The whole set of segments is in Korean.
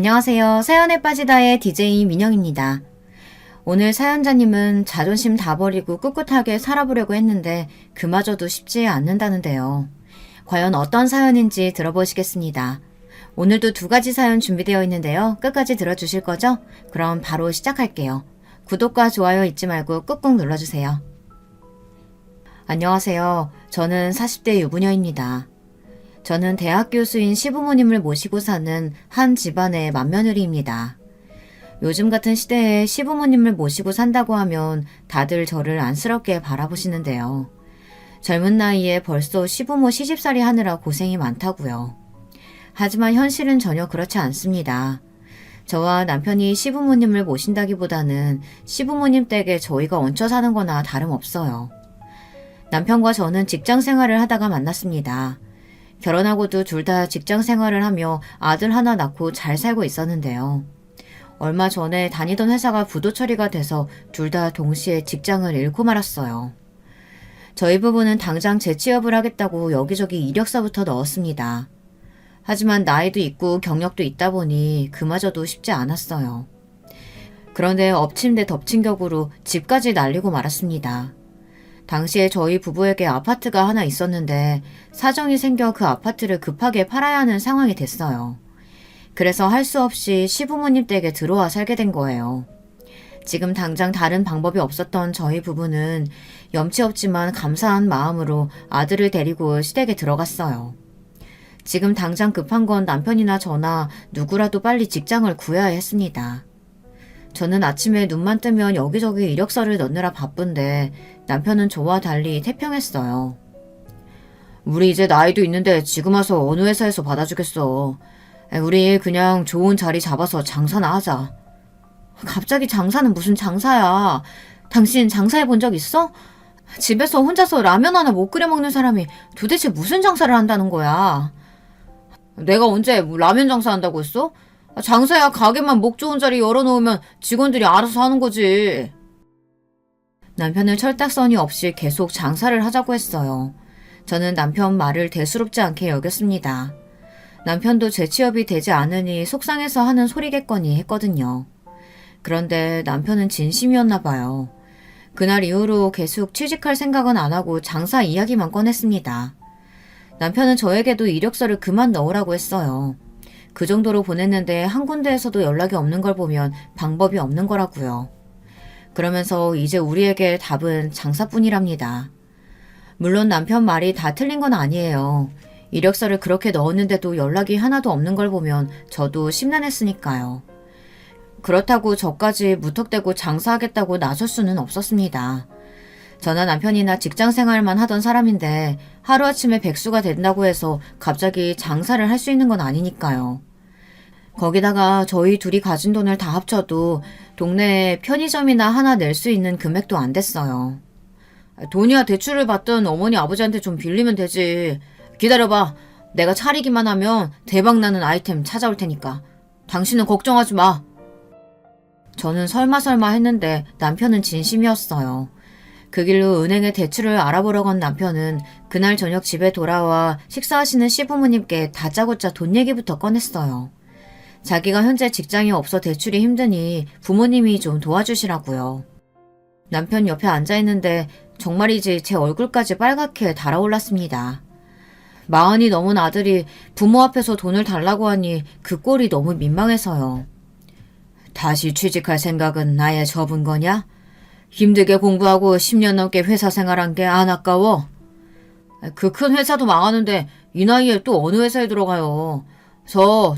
안녕하세요. 사연에 빠지다의 DJ 민영입니다. 오늘 사연자님은 자존심 다 버리고 꿋꿋하게 살아보려고 했는데 그마저도 쉽지 않는다는데요. 과연 어떤 사연인지 들어보시겠습니다. 오늘도 2가지 사연 준비되어 있는데요. 끝까지 들어주실 거죠? 그럼 바로 시작할게요. 구독과 좋아요 잊지 말고 꾹꾹 눌러주세요. 안녕하세요. 저는 40대 유부녀입니다. 저는 대학 교수인 시부모님을 모시고 사는 한 집안의 맏며느리입니다. 요즘 같은 시대에 시부모님을 모시고 산다고 하면 다들 저를 안쓰럽게 바라보시는데요. 젊은 나이에 벌써 시부모 시집살이 하느라 고생이 많다고요. 하지만 현실은 전혀 그렇지 않습니다. 저와 남편이 시부모님을 모신다기보다는 시부모님 댁에 저희가 얹혀 사는 거나 다름없어요. 남편과 저는 직장 생활을 하다가 만났습니다. 결혼하고도 둘 다 직장 생활을 하며 아들 하나 낳고 잘 살고 있었는데요. 얼마 전에 다니던 회사가 부도 처리가 돼서 둘 다 동시에 직장을 잃고 말았어요. 저희 부부는 당장 재취업을 하겠다고 여기저기 이력서부터 넣었습니다. 하지만 나이도 있고 경력도 있다 보니 그마저도 쉽지 않았어요. 그런데 엎친 데 덮친 격으로 집까지 날리고 말았습니다. 당시에 저희 부부에게 아파트가 하나 있었는데 사정이 생겨 그 아파트를 급하게 팔아야 하는 상황이 됐어요. 그래서 할 수 없이 시부모님 댁에 들어와 살게 된 거예요. 지금 당장 다른 방법이 없었던 저희 부부는 염치 없지만 감사한 마음으로 아들을 데리고 시댁에 들어갔어요. 지금 당장 급한 건 남편이나 저나 누구라도 빨리 직장을 구해야 했습니다. 저는 아침에 눈만 뜨면 여기저기 이력서를 넣느라 바쁜데 남편은 저와 달리 태평했어요. 우리 이제 나이도 있는데 지금 와서 어느 회사에서 받아주겠어. 우리 그냥 좋은 자리 잡아서 장사나 하자. 갑자기 장사는 무슨 장사야. 당신 장사해 본 적 있어? 집에서 혼자서 라면 하나 못 끓여 먹는 사람이 도대체 무슨 장사를 한다는 거야. 내가 언제 라면 장사한다고 했어? 장사야 가게만 목 좋은 자리 열어놓으면 직원들이 알아서 하는 거지. 남편은 철딱서니 없이 계속 장사를 하자고 했어요. 저는 남편 말을 대수롭지 않게 여겼습니다. 남편도 재취업이 되지 않으니 속상해서 하는 소리겠거니 했거든요. 그런데 남편은 진심이었나 봐요. 그날 이후로 계속 취직할 생각은 안 하고 장사 이야기만 꺼냈습니다. 남편은 저에게도 이력서를 그만 넣으라고 했어요. 그 정도로 보냈는데 한 군데에서도 연락이 없는 걸 보면 방법이 없는 거라고요. 그러면서 이제 우리에게 답은 장사뿐이랍니다. 물론 남편 말이 다 틀린 건 아니에요. 이력서를 그렇게 넣었는데도 연락이 하나도 없는 걸 보면 저도 심란했으니까요. 그렇다고 저까지 무턱대고 장사하겠다고 나설 수는 없었습니다. 저나 남편이나 직장 생활만 하던 사람인데 하루아침에 백수가 된다고 해서 갑자기 장사를 할 수 있는 건 아니니까요. 거기다가 저희 둘이 가진 돈을 다 합쳐도 동네에 편의점이나 하나 낼 수 있는 금액도 안 됐어요. 돈이야 대출을 받든 어머니 아버지한테 좀 빌리면 되지. 기다려봐. 내가 차리기만 하면 대박나는 아이템 찾아올 테니까. 당신은 걱정하지 마. 저는 설마 했는데 남편은 진심이었어요. 그 길로 은행에 대출을 알아보러 간 남편은 그날 저녁 집에 돌아와 식사하시는 시부모님께 다짜고짜 돈 얘기부터 꺼냈어요. 자기가 현재 직장이 없어 대출이 힘드니 부모님이 좀 도와주시라고요. 남편 옆에 앉아있는데 정말이지 제 얼굴까지 빨갛게 달아올랐습니다. 40이 넘은 아들이 부모 앞에서 돈을 달라고 하니 그 꼴이 너무 민망해서요. 다시 취직할 생각은 나에 접은 거냐? 힘들게 공부하고 10년 넘게 회사 생활한 게 안 아까워? 그 큰 회사도 망하는데 이 나이에 또 어느 회사에 들어가요.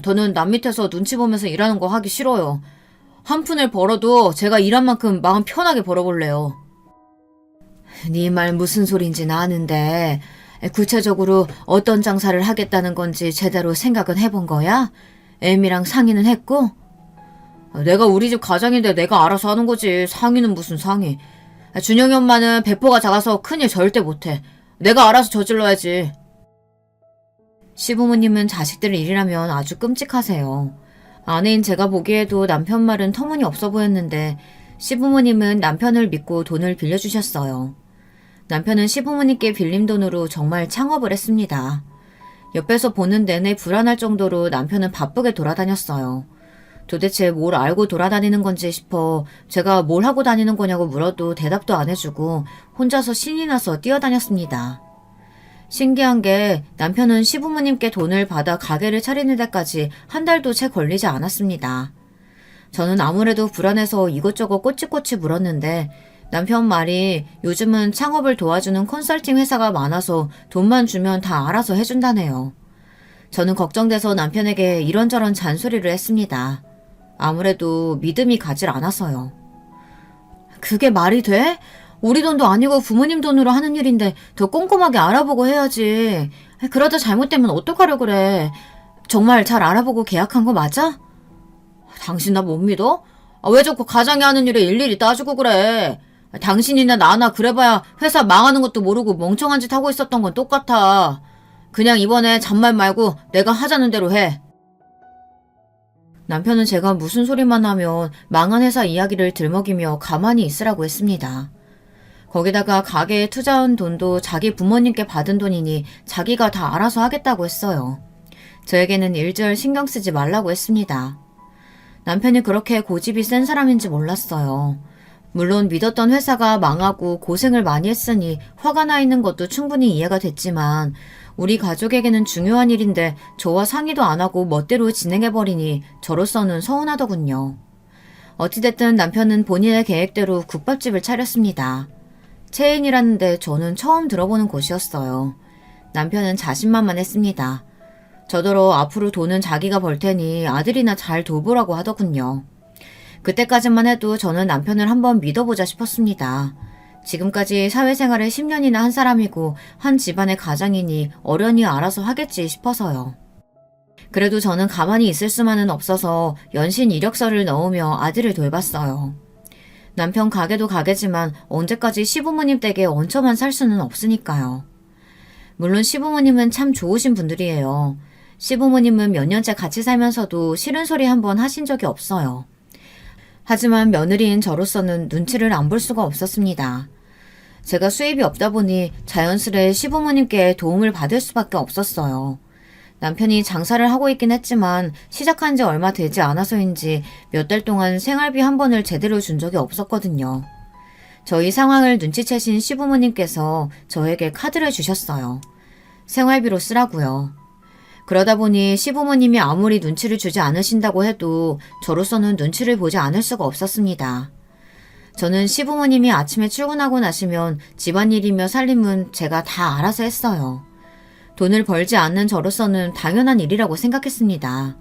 저는 남 밑에서 눈치 보면서 일하는 거 하기 싫어요. 한 푼을 벌어도 제가 일한 만큼 마음 편하게 벌어볼래요. 네 말 무슨 소린지는 아는데 구체적으로 어떤 장사를 하겠다는 건지 제대로 생각은 해본 거야? 애미랑 상의는 했고? 내가 우리 집 가장인데 내가 알아서 하는 거지. 상의는 무슨 상의. 준영이 엄마는 배포가 작아서 큰일 절대 못해. 내가 알아서 저질러야지. 시부모님은 자식들 일이라면 아주 끔찍하세요. 아내인 제가 보기에도 남편 말은 터무니없어 보였는데 시부모님은 남편을 믿고 돈을 빌려주셨어요. 남편은 시부모님께 빌린 돈으로 정말 창업을 했습니다. 옆에서 보는 내내 불안할 정도로 남편은 바쁘게 돌아다녔어요. 도대체 뭘 알고 돌아다니는 건지 싶어 제가 뭘 하고 다니는 거냐고 물어도 대답도 안 해주고 혼자서 신이 나서 뛰어다녔습니다. 신기한 게 남편은 시부모님께 돈을 받아 가게를 차리는 데까지 한 달도 채 걸리지 않았습니다. 저는 아무래도 불안해서 이것저것 꼬치꼬치 물었는데 남편 말이 요즘은 창업을 도와주는 컨설팅 회사가 많아서 돈만 주면 다 알아서 해준다네요. 저는 걱정돼서 남편에게 이런저런 잔소리를 했습니다. 아무래도 믿음이 가질 않아서요. 그게 말이 돼? 우리 돈도 아니고 부모님 돈으로 하는 일인데 더 꼼꼼하게 알아보고 해야지. 그러다 잘못되면 어떡하려 그래. 정말 잘 알아보고 계약한 거 맞아? 당신 나 못 믿어? 왜 자꾸 가장이 하는 일에 일일이 따지고 그래. 당신이나 나나 그래봐야 회사 망하는 것도 모르고 멍청한 짓 하고 있었던 건 똑같아. 그냥 이번에 잔말 말고 내가 하자는 대로 해. 남편은 제가 무슨 소리만 하면 망한 회사 이야기를 들먹이며 가만히 있으라고 했습니다. 거기다가 가게에 투자한 돈도 자기 부모님께 받은 돈이니 자기가 다 알아서 하겠다고 했어요. 저에게는 일절 신경 쓰지 말라고 했습니다. 남편이 그렇게 고집이 센 사람인지 몰랐어요. 물론 믿었던 회사가 망하고 고생을 많이 했으니 화가 나 있는 것도 충분히 이해가 됐지만 우리 가족에게는 중요한 일인데 저와 상의도 안 하고 멋대로 진행해버리니 저로서는 서운하더군요. 어찌됐든 남편은 본인의 계획대로 국밥집을 차렸습니다. 체인이라는데 저는 처음 들어보는 곳이었어요. 남편은 자신만만했습니다. 저더러 앞으로 돈은 자기가 벌 테니 아들이나 잘 돌보라고 하더군요. 그때까지만 해도 저는 남편을 한번 믿어보자 싶었습니다. 지금까지 사회생활을 10년이나 한 사람이고 한 집안의 가장이니 어련히 알아서 하겠지 싶어서요. 그래도 저는 가만히 있을 수만은 없어서 연신 이력서를 넣으며 아들을 돌봤어요. 남편 가게도 가게지만 언제까지 시부모님 댁에 얹혀만 살 수는 없으니까요. 물론 시부모님은 참 좋으신 분들이에요. 시부모님은 몇 년째 같이 살면서도 싫은 소리 한번 하신 적이 없어요. 하지만 며느리인 저로서는 눈치를 안 볼 수가 없었습니다. 제가 수입이 없다 보니 자연스레 시부모님께 도움을 받을 수밖에 없었어요. 남편이 장사를 하고 있긴 했지만 시작한 지 얼마 되지 않아서인지 몇 달 동안 생활비 한 번을 제대로 준 적이 없었거든요. 저희 상황을 눈치채신 시부모님께서 저에게 카드를 주셨어요. 생활비로 쓰라고요. 그러다 보니 시부모님이 아무리 눈치를 주지 않으신다고 해도 저로서는 눈치를 보지 않을 수가 없었습니다. 저는 시부모님이 아침에 출근하고 나시면 집안일이며 살림은 제가 다 알아서 했어요. 돈을 벌지 않는 저로서는 당연한 일이라고 생각했습니다.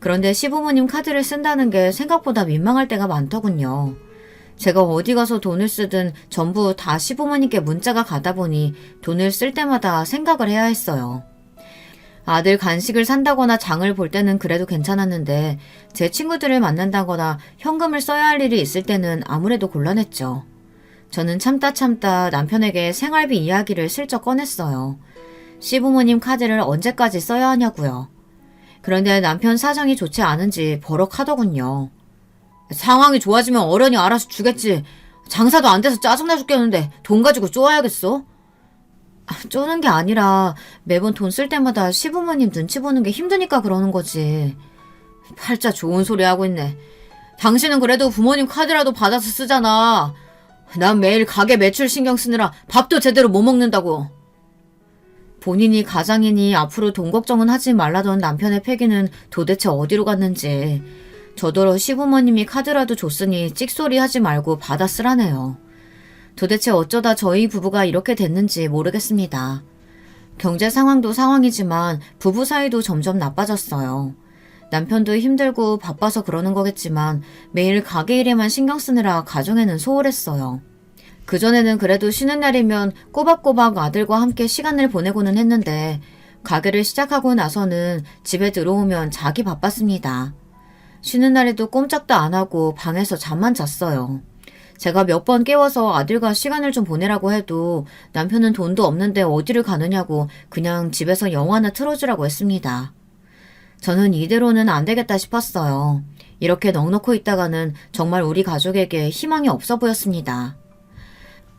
그런데 시부모님 카드를 쓴다는 게 생각보다 민망할 때가 많더군요. 제가 어디 가서 돈을 쓰든 전부 다 시부모님께 문자가 가다 보니 돈을 쓸 때마다 생각을 해야 했어요. 아들 간식을 산다거나 장을 볼 때는 그래도 괜찮았는데 제 친구들을 만난다거나 현금을 써야 할 일이 있을 때는 아무래도 곤란했죠. 저는 참다 남편에게 생활비 이야기를 슬쩍 꺼냈어요. 시부모님 카드를 언제까지 써야 하냐고요. 그런데 남편 사정이 좋지 않은지 버럭하더군요. 상황이 좋아지면 어련히 알아서 주겠지. 장사도 안 돼서 짜증나 죽겠는데 돈 가지고 쪼아야겠어? 쪼는 게 아니라 매번 돈 쓸 때마다 시부모님 눈치 보는 게 힘드니까 그러는 거지. 팔자 좋은 소리 하고 있네. 당신은 그래도 부모님 카드라도 받아서 쓰잖아. 난 매일 가게 매출 신경 쓰느라 밥도 제대로 못 먹는다고. 본인이 가장이니 앞으로 돈 걱정은 하지 말라던 남편의 패기는 도대체 어디로 갔는지. 저더러 시부모님이 카드라도 줬으니 찍소리 하지 말고 받아 쓰라네요. 도대체 어쩌다 저희 부부가 이렇게 됐는지 모르겠습니다. 경제 상황도 상황이지만 부부 사이도 점점 나빠졌어요. 남편도 힘들고 바빠서 그러는 거겠지만 매일 가게 일에만 신경 쓰느라 가정에는 소홀했어요. 그전에는 그래도 쉬는 날이면 꼬박꼬박 아들과 함께 시간을 보내고는 했는데 가게를 시작하고 나서는 집에 들어오면 자기 바빴습니다. 쉬는 날에도 꼼짝도 안 하고 방에서 잠만 잤어요. 제가 몇 번 깨워서 아들과 시간을 좀 보내라고 해도 남편은 돈도 없는데 어디를 가느냐고 그냥 집에서 영화나 틀어주라고 했습니다. 저는 이대로는 안 되겠다 싶었어요. 이렇게 넋놓고 있다가는 정말 우리 가족에게 희망이 없어 보였습니다.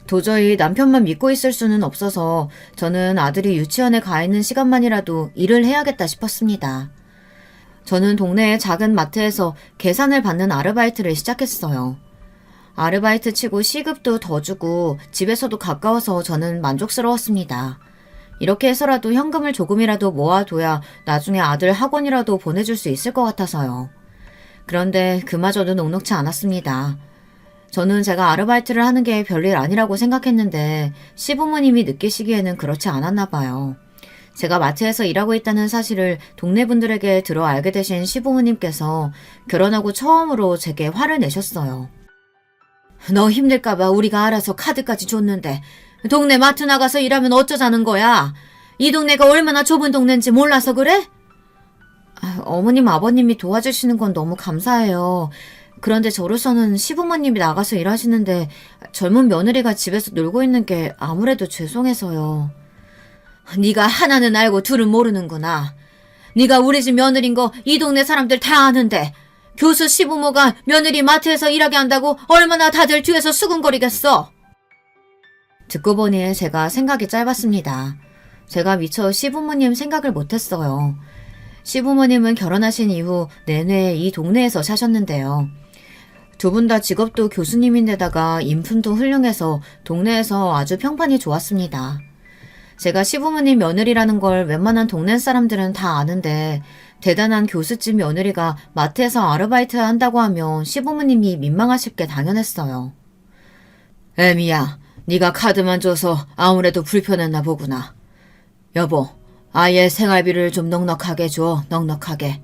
도저히 남편만 믿고 있을 수는 없어서 저는 아들이 유치원에 가 있는 시간만이라도 일을 해야겠다 싶었습니다. 저는 동네의 작은 마트에서 계산을 받는 아르바이트를 시작했어요. 아르바이트 치고 시급도 더 주고 집에서도 가까워서 저는 만족스러웠습니다. 이렇게 해서라도 현금을 조금이라도 모아둬야 나중에 아들 학원이라도 보내줄 수 있을 것 같아서요. 그런데 그마저도 녹록치 않았습니다. 저는 제가 아르바이트를 하는 게 별일 아니라고 생각했는데 시부모님이 느끼시기에는 그렇지 않았나 봐요. 제가 마트에서 일하고 있다는 사실을 동네 분들에게 들어 알게 되신 시부모님께서 결혼하고 처음으로 제게 화를 내셨어요. 너 힘들까봐 우리가 알아서 카드까지 줬는데 동네 마트 나가서 일하면 어쩌자는 거야? 이 동네가 얼마나 좁은 동네인지 몰라서 그래? 어머님, 아버님이 도와주시는 건 너무 감사해요. 그런데 저로서는 시부모님이 나가서 일하시는데 젊은 며느리가 집에서 놀고 있는 게 아무래도 죄송해서요. 네가 하나는 알고 둘은 모르는구나. 네가 우리 집 며느리인 거 이 동네 사람들 다 아는데 교수 시부모가 며느리 마트에서 일하게 한다고 얼마나 다들 뒤에서 수근거리겠어. 듣고 보니 제가 생각이 짧았습니다. 제가 미처 시부모님 생각을 못했어요. 시부모님은 결혼하신 이후 내내 이 동네에서 사셨는데요. 두 분 다 직업도 교수님인데다가 인품도 훌륭해서 동네에서 아주 평판이 좋았습니다. 제가 시부모님 며느리라는 걸 웬만한 동네 사람들은 다 아는데 대단한 교수집 며느리가 마트에서 아르바이트 한다고 하면 시부모님이 민망하실 게 당연했어요. 애미야, 네가 카드만 줘서 아무래도 불편했나 보구나. 여보, 아예 생활비를 좀 넉넉하게 줘, 넉넉하게.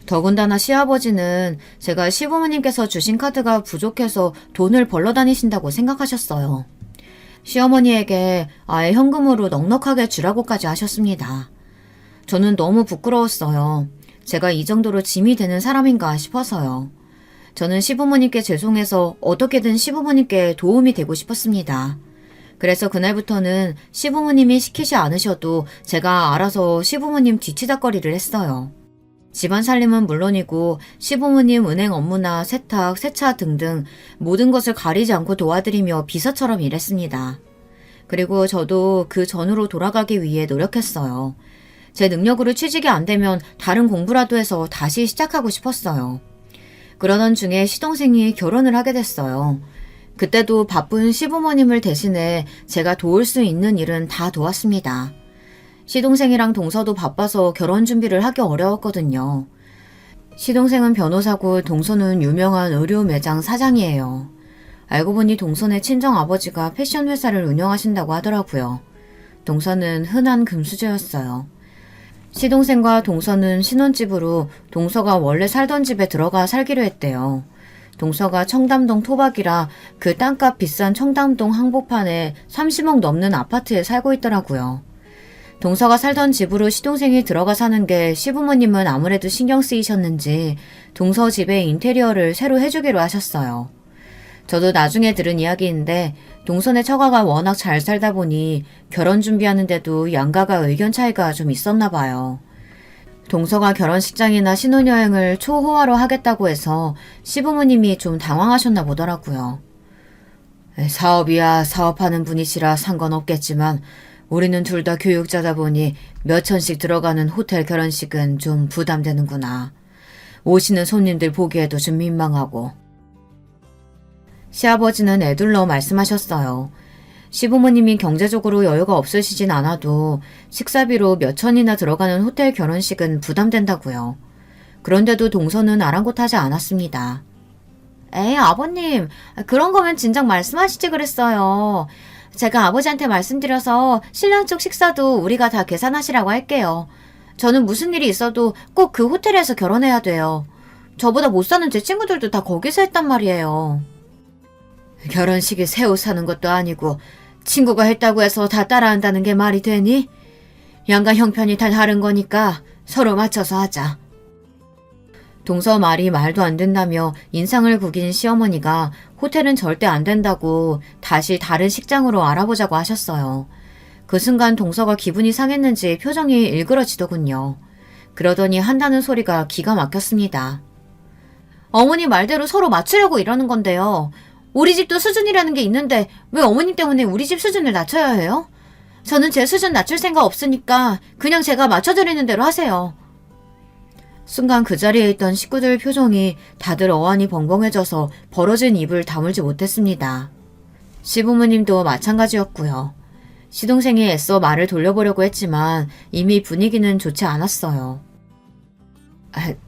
더군다나 시아버지는 제가 시부모님께서 주신 카드가 부족해서 돈을 벌러 다니신다고 생각하셨어요. 시어머니에게 아예 현금으로 넉넉하게 주라고까지 하셨습니다. 저는 너무 부끄러웠어요. 제가 이 정도로 짐이 되는 사람인가 싶어서요. 저는 시부모님께 죄송해서 어떻게든 시부모님께 도움이 되고 싶었습니다. 그래서 그날부터는 시부모님이 시키지 않으셔도 제가 알아서 시부모님 뒤치다꺼리를 했어요. 집안 살림은 물론이고 시부모님 은행 업무나 세탁, 세차 등등 모든 것을 가리지 않고 도와드리며 비서처럼 일했습니다. 그리고 저도 그 전으로 돌아가기 위해 노력했어요. 제 능력으로 취직이 안 되면 다른 공부라도 해서 다시 시작하고 싶었어요. 그러던 중에 시동생이 결혼을 하게 됐어요. 그때도 바쁜 시부모님을 대신해 제가 도울 수 있는 일은 다 도왔습니다. 시동생이랑 동서도 바빠서 결혼 준비를 하기 어려웠거든요. 시동생은 변호사고 동서는 유명한 의류 매장 사장이에요. 알고 보니 동서의 친정아버지가 패션 회사를 운영하신다고 하더라고요. 동서는 흔한 금수저였어요. 시동생과 동서는 신혼집으로 동서가 원래 살던 집에 들어가 살기로 했대요. 동서가 청담동 토박이라 그 땅값 비싼 청담동 한복판에 30억 넘는 아파트에 살고 있더라고요. 동서가 살던 집으로 시동생이 들어가 사는 게 시부모님은 아무래도 신경 쓰이셨는지 동서 집의 인테리어를 새로 해주기로 하셨어요. 저도 나중에 들은 이야기인데 동서네 처가가 워낙 잘 살다 보니 결혼 준비하는데도 양가가 의견 차이가 좀 있었나 봐요. 동서가 결혼식장이나 신혼여행을 초호화로 하겠다고 해서 시부모님이 좀 당황하셨나 보더라고요. 사업이야 사업하는 분이시라 상관없겠지만 우리는 둘 다 교육자다 보니 몇 천씩 들어가는 호텔 결혼식은 좀 부담되는구나. 오시는 손님들 보기에도 좀 민망하고. 시아버지는 애둘러 말씀하셨어요. 시부모님이 경제적으로 여유가 없으시진 않아도 식사비로 몇 천이나 들어가는 호텔 결혼식은 부담된다고요. 그런데도 동서는 아랑곳하지 않았습니다. 에이, 아버님, 그런 거면 진작 말씀하시지 그랬어요. 제가 아버지한테 말씀드려서 신랑 쪽 식사도 우리가 다 계산하시라고 할게요. 저는 무슨 일이 있어도 꼭 그 호텔에서 결혼해야 돼요. 저보다 못 사는 제 친구들도 다 거기서 했단 말이에요. 결혼식이 새 옷 사는 것도 아니고 친구가 했다고 해서 다 따라한다는 게 말이 되니? 양가 형편이 다 다른 거니까 서로 맞춰서 하자. 동서 말이 말도 안 된다며 인상을 구긴 시어머니가 호텔은 절대 안 된다고 다시 다른 식장으로 알아보자고 하셨어요. 그 순간 동서가 기분이 상했는지 표정이 일그러지더군요. 그러더니 한다는 소리가 기가 막혔습니다. 어머니 말대로 서로 맞추려고 이러는 건데요. 우리 집도 수준이라는 게 있는데 왜 어머님 때문에 우리 집 수준을 낮춰야 해요? 저는 제 수준 낮출 생각 없으니까 그냥 제가 맞춰드리는 대로 하세요. 순간 그 자리에 있던 식구들 표정이 다들 어안이 벙벙해져서 벌어진 입을 다물지 못했습니다. 시부모님도 마찬가지였고요. 시동생이 애써 말을 돌려보려고 했지만 이미 분위기는 좋지 않았어요.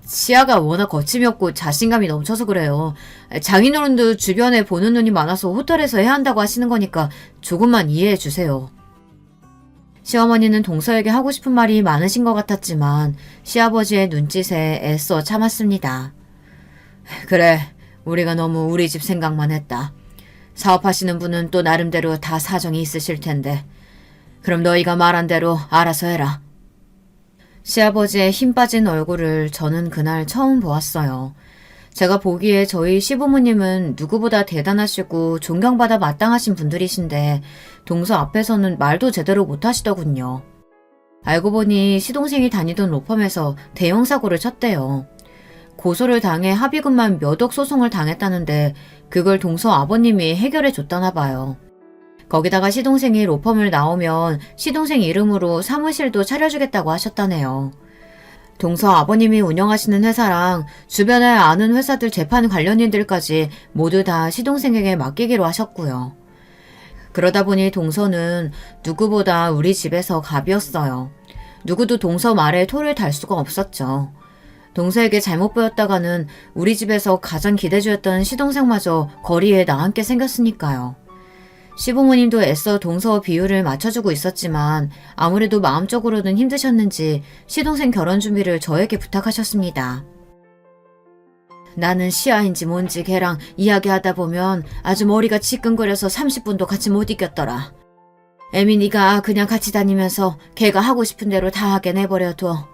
시아가 워낙 거침이 없고 자신감이 넘쳐서 그래요. 장인어른도 주변에 보는 눈이 많아서 호텔에서 해야 한다고 하시는 거니까 조금만 이해해 주세요. 시어머니는 동서에게 하고 싶은 말이 많으신 것 같았지만 시아버지의 눈짓에 애써 참았습니다. 그래, 우리가 너무 우리 집 생각만 했다. 사업하시는 분은 또 나름대로 다 사정이 있으실 텐데. 그럼 너희가 말한 대로 알아서 해라. 시아버지의 힘 빠진 얼굴을 저는 그날 처음 보았어요. 제가 보기에 저희 시부모님은 누구보다 대단하시고 존경받아 마땅하신 분들이신데 동서 앞에서는 말도 제대로 못하시더군요. 알고 보니 시동생이 다니던 로펌에서 대형 사고를 쳤대요. 고소를 당해 합의금만 몇 억 소송을 당했다는데 그걸 동서 아버님이 해결해 줬다나 봐요. 거기다가 시동생이 로펌을 나오면 시동생 이름으로 사무실도 차려주겠다고 하셨다네요. 동서 아버님이 운영하시는 회사랑 주변에 아는 회사들 재판 관련인들까지 모두 다 시동생에게 맡기기로 하셨고요. 그러다 보니 동서는 누구보다 우리 집에서 갑이었어요. 누구도 동서 말에 토를 달 수가 없었죠. 동서에게 잘못 보였다가는 우리 집에서 가장 기대주였던 시동생마저 거리에 나앉게 생겼으니까요. 시부모님도 애써 동서 비율을 맞춰주고 있었지만 아무래도 마음적으로는 힘드셨는지 시동생 결혼 준비를 저에게 부탁하셨습니다. 나는 시아인지 뭔지 걔랑 이야기하다 보면 아주 머리가 지끈거려서 30분도 같이 못 있겠더라. 에미니가 그냥 같이 다니면서 걔가 하고 싶은 대로 다 하게 내버려둬.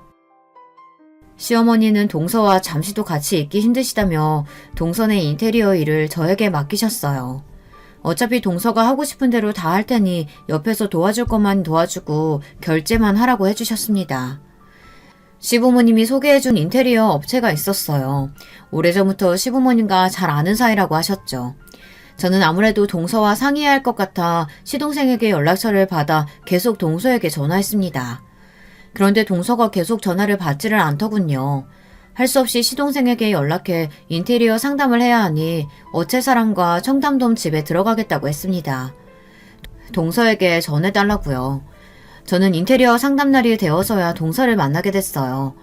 시어머니는 동서와 잠시도 같이 있기 힘드시다며 동선의 인테리어 일을 저에게 맡기셨어요. 어차피 동서가 하고 싶은 대로 다 할 테니 옆에서 도와줄 것만 도와주고 결제만 하라고 해주셨습니다. 시부모님이 소개해준 인테리어 업체가 있었어요. 오래전부터 시부모님과 잘 아는 사이라고 하셨죠. 저는 아무래도 동서와 상의해야 할 것 같아 시동생에게 연락처를 받아 계속 동서에게 전화했습니다. 그런데 동서가 계속 전화를 받지를 않더군요. 할 수 없이 시동생에게 연락해 인테리어 상담을 해야 하니 어체 사람과 청담동 집에 들어가겠다고 했습니다. 동서에게 전해달라고요. 저는 인테리어 상담날이 되어서야 동서를 만나게 됐어요.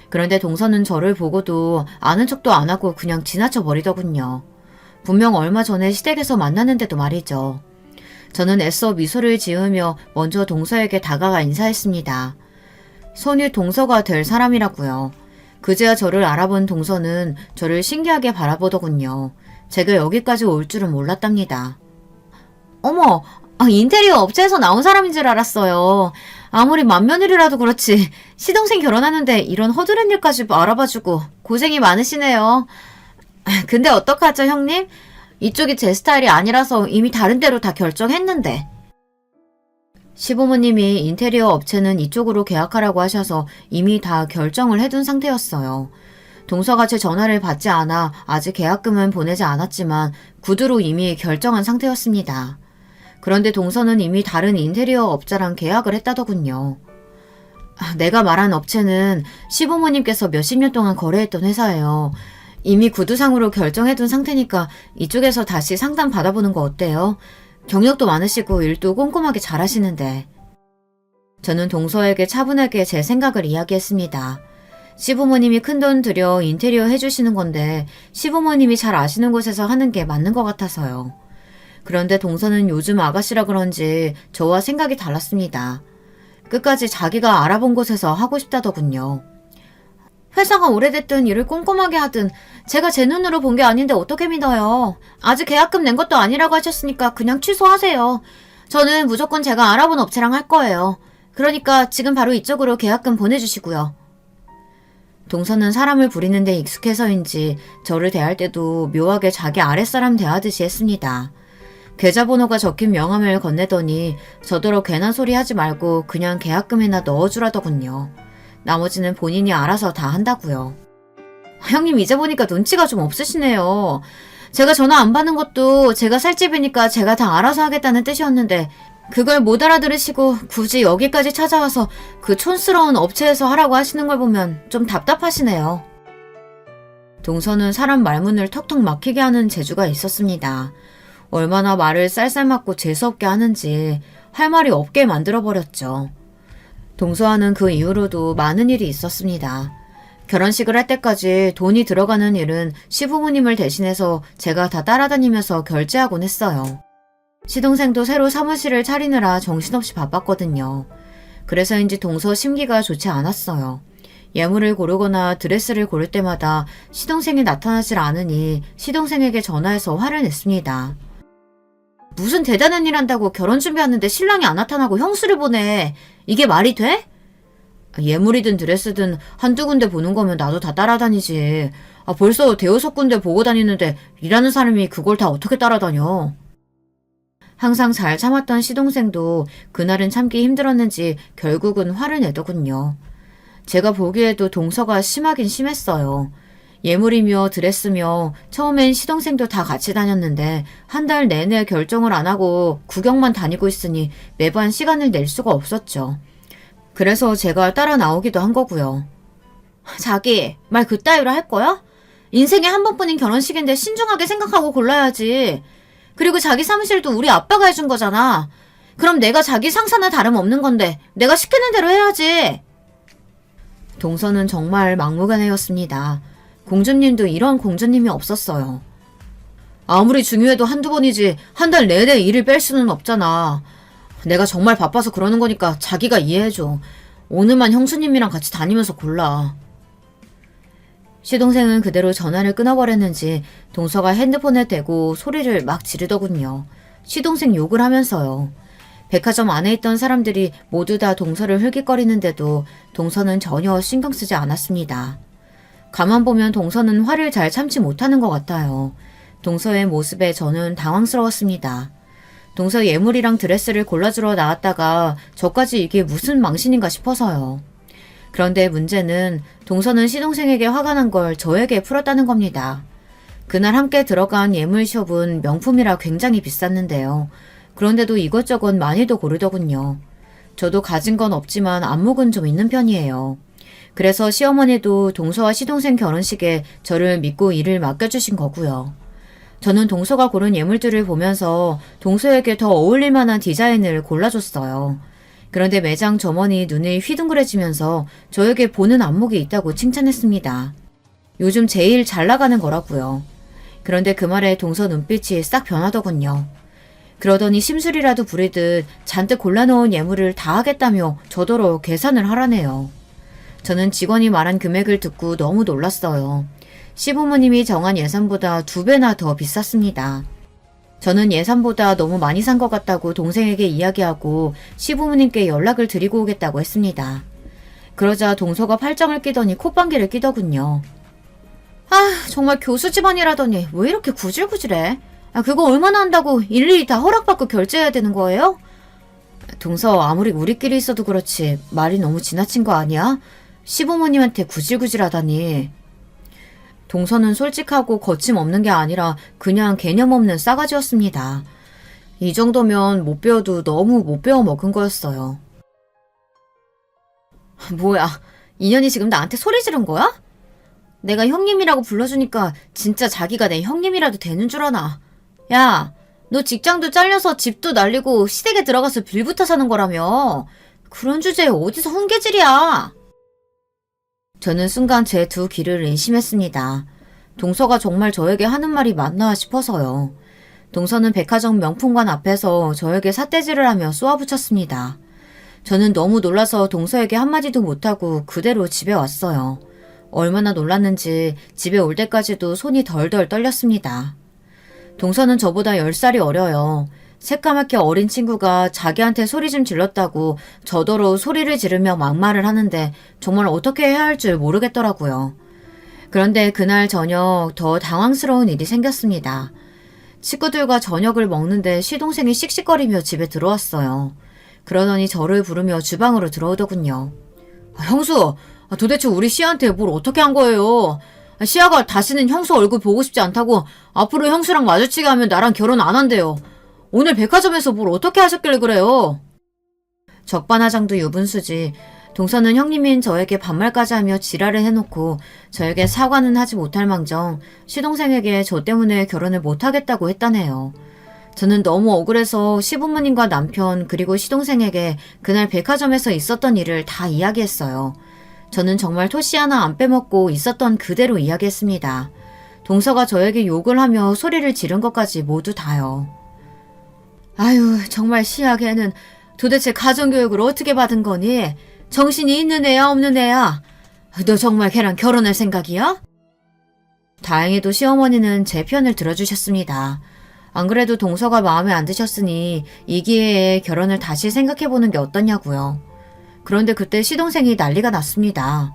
그런데 동서는 저를 보고도 아는 척도 안 하고 그냥 지나쳐 버리더군요. 분명 얼마 전에 시댁에서 만났는데도 말이죠. 저는 애써 미소를 지으며 먼저 동서에게 다가가 인사했습니다. 손이 동서가 될 사람이라고요. 그제야 저를 알아본 동서는 저를 신기하게 바라보더군요. 제가 여기까지 올 줄은 몰랐답니다. 어머, 인테리어 업체에서 나온 사람인 줄 알았어요. 아무리 맏며느리라도 그렇지 시동생 결혼하는데 이런 허드렛 일까지 알아봐주고 고생이 많으시네요. 근데 어떡하죠, 형님? 이쪽이 제 스타일이 아니라서 이미 다른 데로 다 결정했는데. 시부모님이 인테리어 업체는 이쪽으로 계약하라고 하셔서 이미 다 결정을 해둔 상태였어요. 동서가 제 전화를 받지 않아 아직 계약금은 보내지 않았지만 구두로 이미 결정한 상태였습니다. 그런데 동서는 이미 다른 인테리어 업자랑 계약을 했다더군요. 내가 말한 업체는 시부모님께서 몇십 년 동안 거래했던 회사예요. 이미 구두상으로 결정해둔 상태니까 이쪽에서 다시 상담 받아보는 거 어때요? 경력도 많으시고 일도 꼼꼼하게 잘하시는데. 저는 동서에게 차분하게 제 생각을 이야기했습니다. 시부모님이 큰돈 들여 인테리어 해주시는 건데 시부모님이 잘 아시는 곳에서 하는 게 맞는 것 같아서요. 그런데 동서는 요즘 아가씨라 그런지 저와 생각이 달랐습니다. 끝까지 자기가 알아본 곳에서 하고 싶다더군요. 회사가 오래됐든 일을 꼼꼼하게 하든 제가 제 눈으로 본 게 아닌데 어떻게 믿어요. 아직 계약금 낸 것도 아니라고 하셨으니까 그냥 취소하세요. 저는 무조건 제가 알아본 업체랑 할 거예요. 그러니까 지금 바로 이쪽으로 계약금 보내주시고요. 동서는 사람을 부리는 데 익숙해서인지 저를 대할 때도 묘하게 자기 아랫사람 대하듯이 했습니다. 계좌번호가 적힌 명함을 건네더니 저더러 괜한 소리 하지 말고 그냥 계약금에나 넣어주라더군요. 나머지는 본인이 알아서 다 한다고요. 형님 이제 보니까 눈치가 좀 없으시네요. 제가 전화 안 받는 것도 제가 살 집이니까 제가 다 알아서 하겠다는 뜻이었는데 그걸 못 알아들으시고 굳이 여기까지 찾아와서 그 촌스러운 업체에서 하라고 하시는 걸 보면 좀 답답하시네요. 동서는 사람 말문을 턱턱 막히게 하는 재주가 있었습니다. 얼마나 말을 쌀쌀 맞고 재수없게 하는지 할 말이 없게 만들어버렸죠. 동서와는 그 이후로도 많은 일이 있었습니다. 결혼식을 할 때까지 돈이 들어가는 일은 시부모님을 대신해서 제가 다 따라다니면서 결제하곤 했어요. 시동생도 새로 사무실을 차리느라 정신없이 바빴거든요. 그래서인지 동서 심기가 좋지 않았어요. 예물을 고르거나 드레스를 고를 때마다 시동생이 나타나질 않으니 시동생에게 전화해서 화를 냈습니다. 무슨 대단한 일 한다고 결혼 준비하는데 신랑이 안 나타나고 형수를 보내. 이게 말이 돼? 예물이든 드레스든 한두 군데 보는 거면 나도 다 따라다니지. 벌써 대여섯 군데 보고 다니는데 일하는 사람이 그걸 다 어떻게 따라다녀. 항상 잘 참았던 시동생도 그날은 참기 힘들었는지 결국은 화를 내더군요. 제가 보기에도 동서가 심하긴 심했어요. 예물이며 드레스며 처음엔 시동생도 다 같이 다녔는데 한 달 내내 결정을 안 하고 구경만 다니고 있으니 매번 시간을 낼 수가 없었죠. 그래서 제가 따라 나오기도 한 거고요. 자기, 말 그따위로 할 거야? 인생에 한 번뿐인 결혼식인데 신중하게 생각하고 골라야지. 그리고 자기 사무실도 우리 아빠가 해준 거잖아. 그럼 내가 자기 상사나 다름없는 건데 내가 시키는 대로 해야지. 동서는 정말 막무가내였습니다. 공주님도 이런 공주님이 없었어요. 아무리 중요해도 한두 번이지 한 달 내내 일을 뺄 수는 없잖아. 내가 정말 바빠서 그러는 거니까 자기가 이해해줘. 오늘만 형수님이랑 같이 다니면서 골라. 시동생은 그대로 전화를 끊어버렸는지 동서가 핸드폰에 대고 소리를 막 지르더군요. 시동생 욕을 하면서요. 백화점 안에 있던 사람들이 모두 다 동서를 흘깃거리는데도 동서는 전혀 신경 쓰지 않았습니다. 가만 보면 동서는 화를 잘 참지 못하는 것 같아요. 동서의 모습에 저는 당황스러웠습니다. 동서 예물이랑 드레스를 골라주러 나왔다가 저까지 이게 무슨 망신인가 싶어서요. 그런데 문제는 동서는 시동생에게 화가 난 걸 저에게 풀었다는 겁니다. 그날 함께 들어간 예물숍은 명품이라 굉장히 비쌌는데요. 그런데도 이것저것 많이도 고르더군요. 저도 가진 건 없지만 안목은 좀 있는 편이에요. 그래서 시어머니도 동서와 시동생 결혼식에 저를 믿고 일을 맡겨주신 거고요. 저는 동서가 고른 예물들을 보면서 동서에게 더 어울릴 만한 디자인을 골라줬어요. 그런데 매장 점원이 눈이 휘둥그레지면서 저에게 보는 안목이 있다고 칭찬했습니다. 요즘 제일 잘 나가는 거라고요. 그런데 그 말에 동서 눈빛이 싹 변하더군요. 그러더니 심술이라도 부리듯 잔뜩 골라놓은 예물을 다 하겠다며 저더러 계산을 하라네요. 저는 직원이 말한 금액을 듣고 너무 놀랐어요. 시부모님이 정한 예산보다 2배나 더 비쌌습니다. 저는 예산보다 너무 많이 산 것 같다고 동생에게 이야기하고 시부모님께 연락을 드리고 오겠다고 했습니다. 그러자 동서가 팔짱을 끼더니 콧방귀를 끼더군요. 정말 교수 집안이라더니 왜 이렇게 구질구질해? 그거 얼마나 한다고 일일이 다 허락받고 결제해야 되는 거예요? 동서, 아무리 우리끼리 있어도 그렇지 말이 너무 지나친 거 아니야? 시부모님한테 구질구질하다니. 동서는 솔직하고 거침없는 게 아니라 그냥 개념 없는 싸가지였습니다. 이 정도면 못 배워도 너무 못 배워 먹은 거였어요. 뭐야, 인연이 지금 나한테 소리 지른 거야? 내가 형님이라고 불러주니까 진짜 자기가 내 형님이라도 되는 줄 아나. 야, 너 직장도 잘려서 집도 날리고 시댁에 들어가서 빌부터 사는 거라며. 그런 주제에 어디서 훈계질이야. 저는 순간 제 두 귀를 의심했습니다. 동서가 정말 저에게 하는 말이 맞나 싶어서요. 동서는 백화점 명품관 앞에서 저에게 삿대질을 하며 쏘아붙였습니다. 저는 너무 놀라서 동서에게 한마디도 못하고 그대로 집에 왔어요. 얼마나 놀랐는지 집에 올 때까지도 손이 덜덜 떨렸습니다. 동서는 저보다 10살이 어려요. 새까맣게 어린 친구가 자기한테 소리 좀 질렀다고 저더러 소리를 지르며 막말을 하는데 정말 어떻게 해야 할 줄 모르겠더라고요. 그런데 그날 저녁 더 당황스러운 일이 생겼습니다. 친구들과 저녁을 먹는데 시동생이 씩씩거리며 집에 들어왔어요. 그러더니 저를 부르며 주방으로 들어오더군요. 형수, 도대체 우리 씨한테 뭘 어떻게 한 거예요? 시아가 다시는 형수 얼굴 보고 싶지 않다고 앞으로 형수랑 마주치게 하면 나랑 결혼 안 한대요. 오늘 백화점에서 뭘 어떻게 하셨길래 그래요? 적반하장도 유분수지. 동서는 형님인 저에게 반말까지 하며 지랄을 해놓고 저에게 사과는 하지 못할 망정 시동생에게 저 때문에 결혼을 못하겠다고 했다네요. 저는 너무 억울해서 시부모님과 남편 그리고 시동생에게 그날 백화점에서 있었던 일을 다 이야기했어요. 저는 정말 토시 하나 안 빼먹고 있었던 그대로 이야기했습니다. 동서가 저에게 욕을 하며 소리를 지른 것까지 모두 다요. 아유, 정말 시아게는 도대체 가정교육을 어떻게 받은 거니? 정신이 있는 애야 없는 애야? 너 정말 걔랑 결혼할 생각이야? 다행히도 시어머니는 제 편을 들어주셨습니다. 안 그래도 동서가 마음에 안 드셨으니 이 기회에 결혼을 다시 생각해보는 게 어떠냐고요. 그런데 그때 시동생이 난리가 났습니다.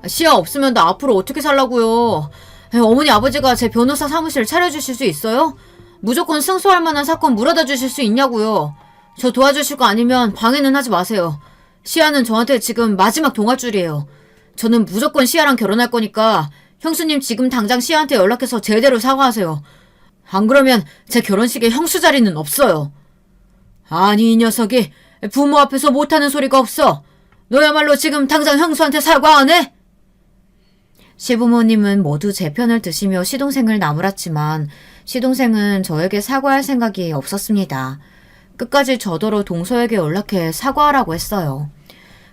시아 없으면 나 앞으로 어떻게 살라고요? 어머니 아버지가 제 변호사 사무실 차려주실 수 있어요? 무조건 승소할 만한 사건 물어다 주실 수 있냐고요. 저 도와주실 거 아니면 방해는 하지 마세요. 시아는 저한테 지금 마지막 동아줄이에요. 저는 무조건 시아랑 결혼할 거니까 형수님 지금 당장 시아한테 연락해서 제대로 사과하세요. 안 그러면 제 결혼식에 형수 자리는 없어요. 아니 이 녀석이 부모 앞에서 못하는 소리가 없어. 너야말로 지금 당장 형수한테 사과 안 해? 시부모님은 모두 제 편을 드시며 시동생을 나무랐지만 시동생은 저에게 사과할 생각이 없었습니다. 끝까지 저더러 동서에게 연락해 사과하라고 했어요.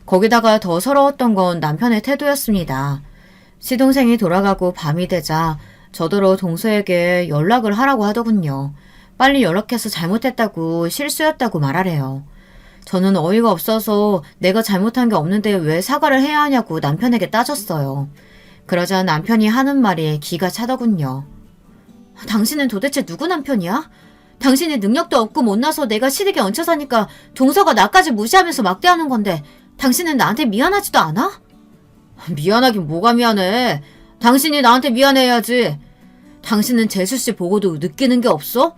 거기다가 더 서러웠던 건 남편의 태도였습니다. 시동생이 돌아가고 밤이 되자 저더러 동서에게 연락을 하라고 하더군요. 빨리 연락해서 잘못했다고 실수였다고 말하래요. 저는 어이가 없어서 내가 잘못한 게 없는데 왜 사과를 해야 하냐고 남편에게 따졌어요. 그러자 남편이 하는 말이 기가 차더군요. 당신은 도대체 누구 남편이야? 당신이 능력도 없고 못나서 내가 시댁에 얹혀 사니까 동서가 나까지 무시하면서 막대하는 건데 당신은 나한테 미안하지도 않아? 미안하긴 뭐가 미안해. 당신이 나한테 미안해야지. 당신은 재수씨 보고도 느끼는 게 없어?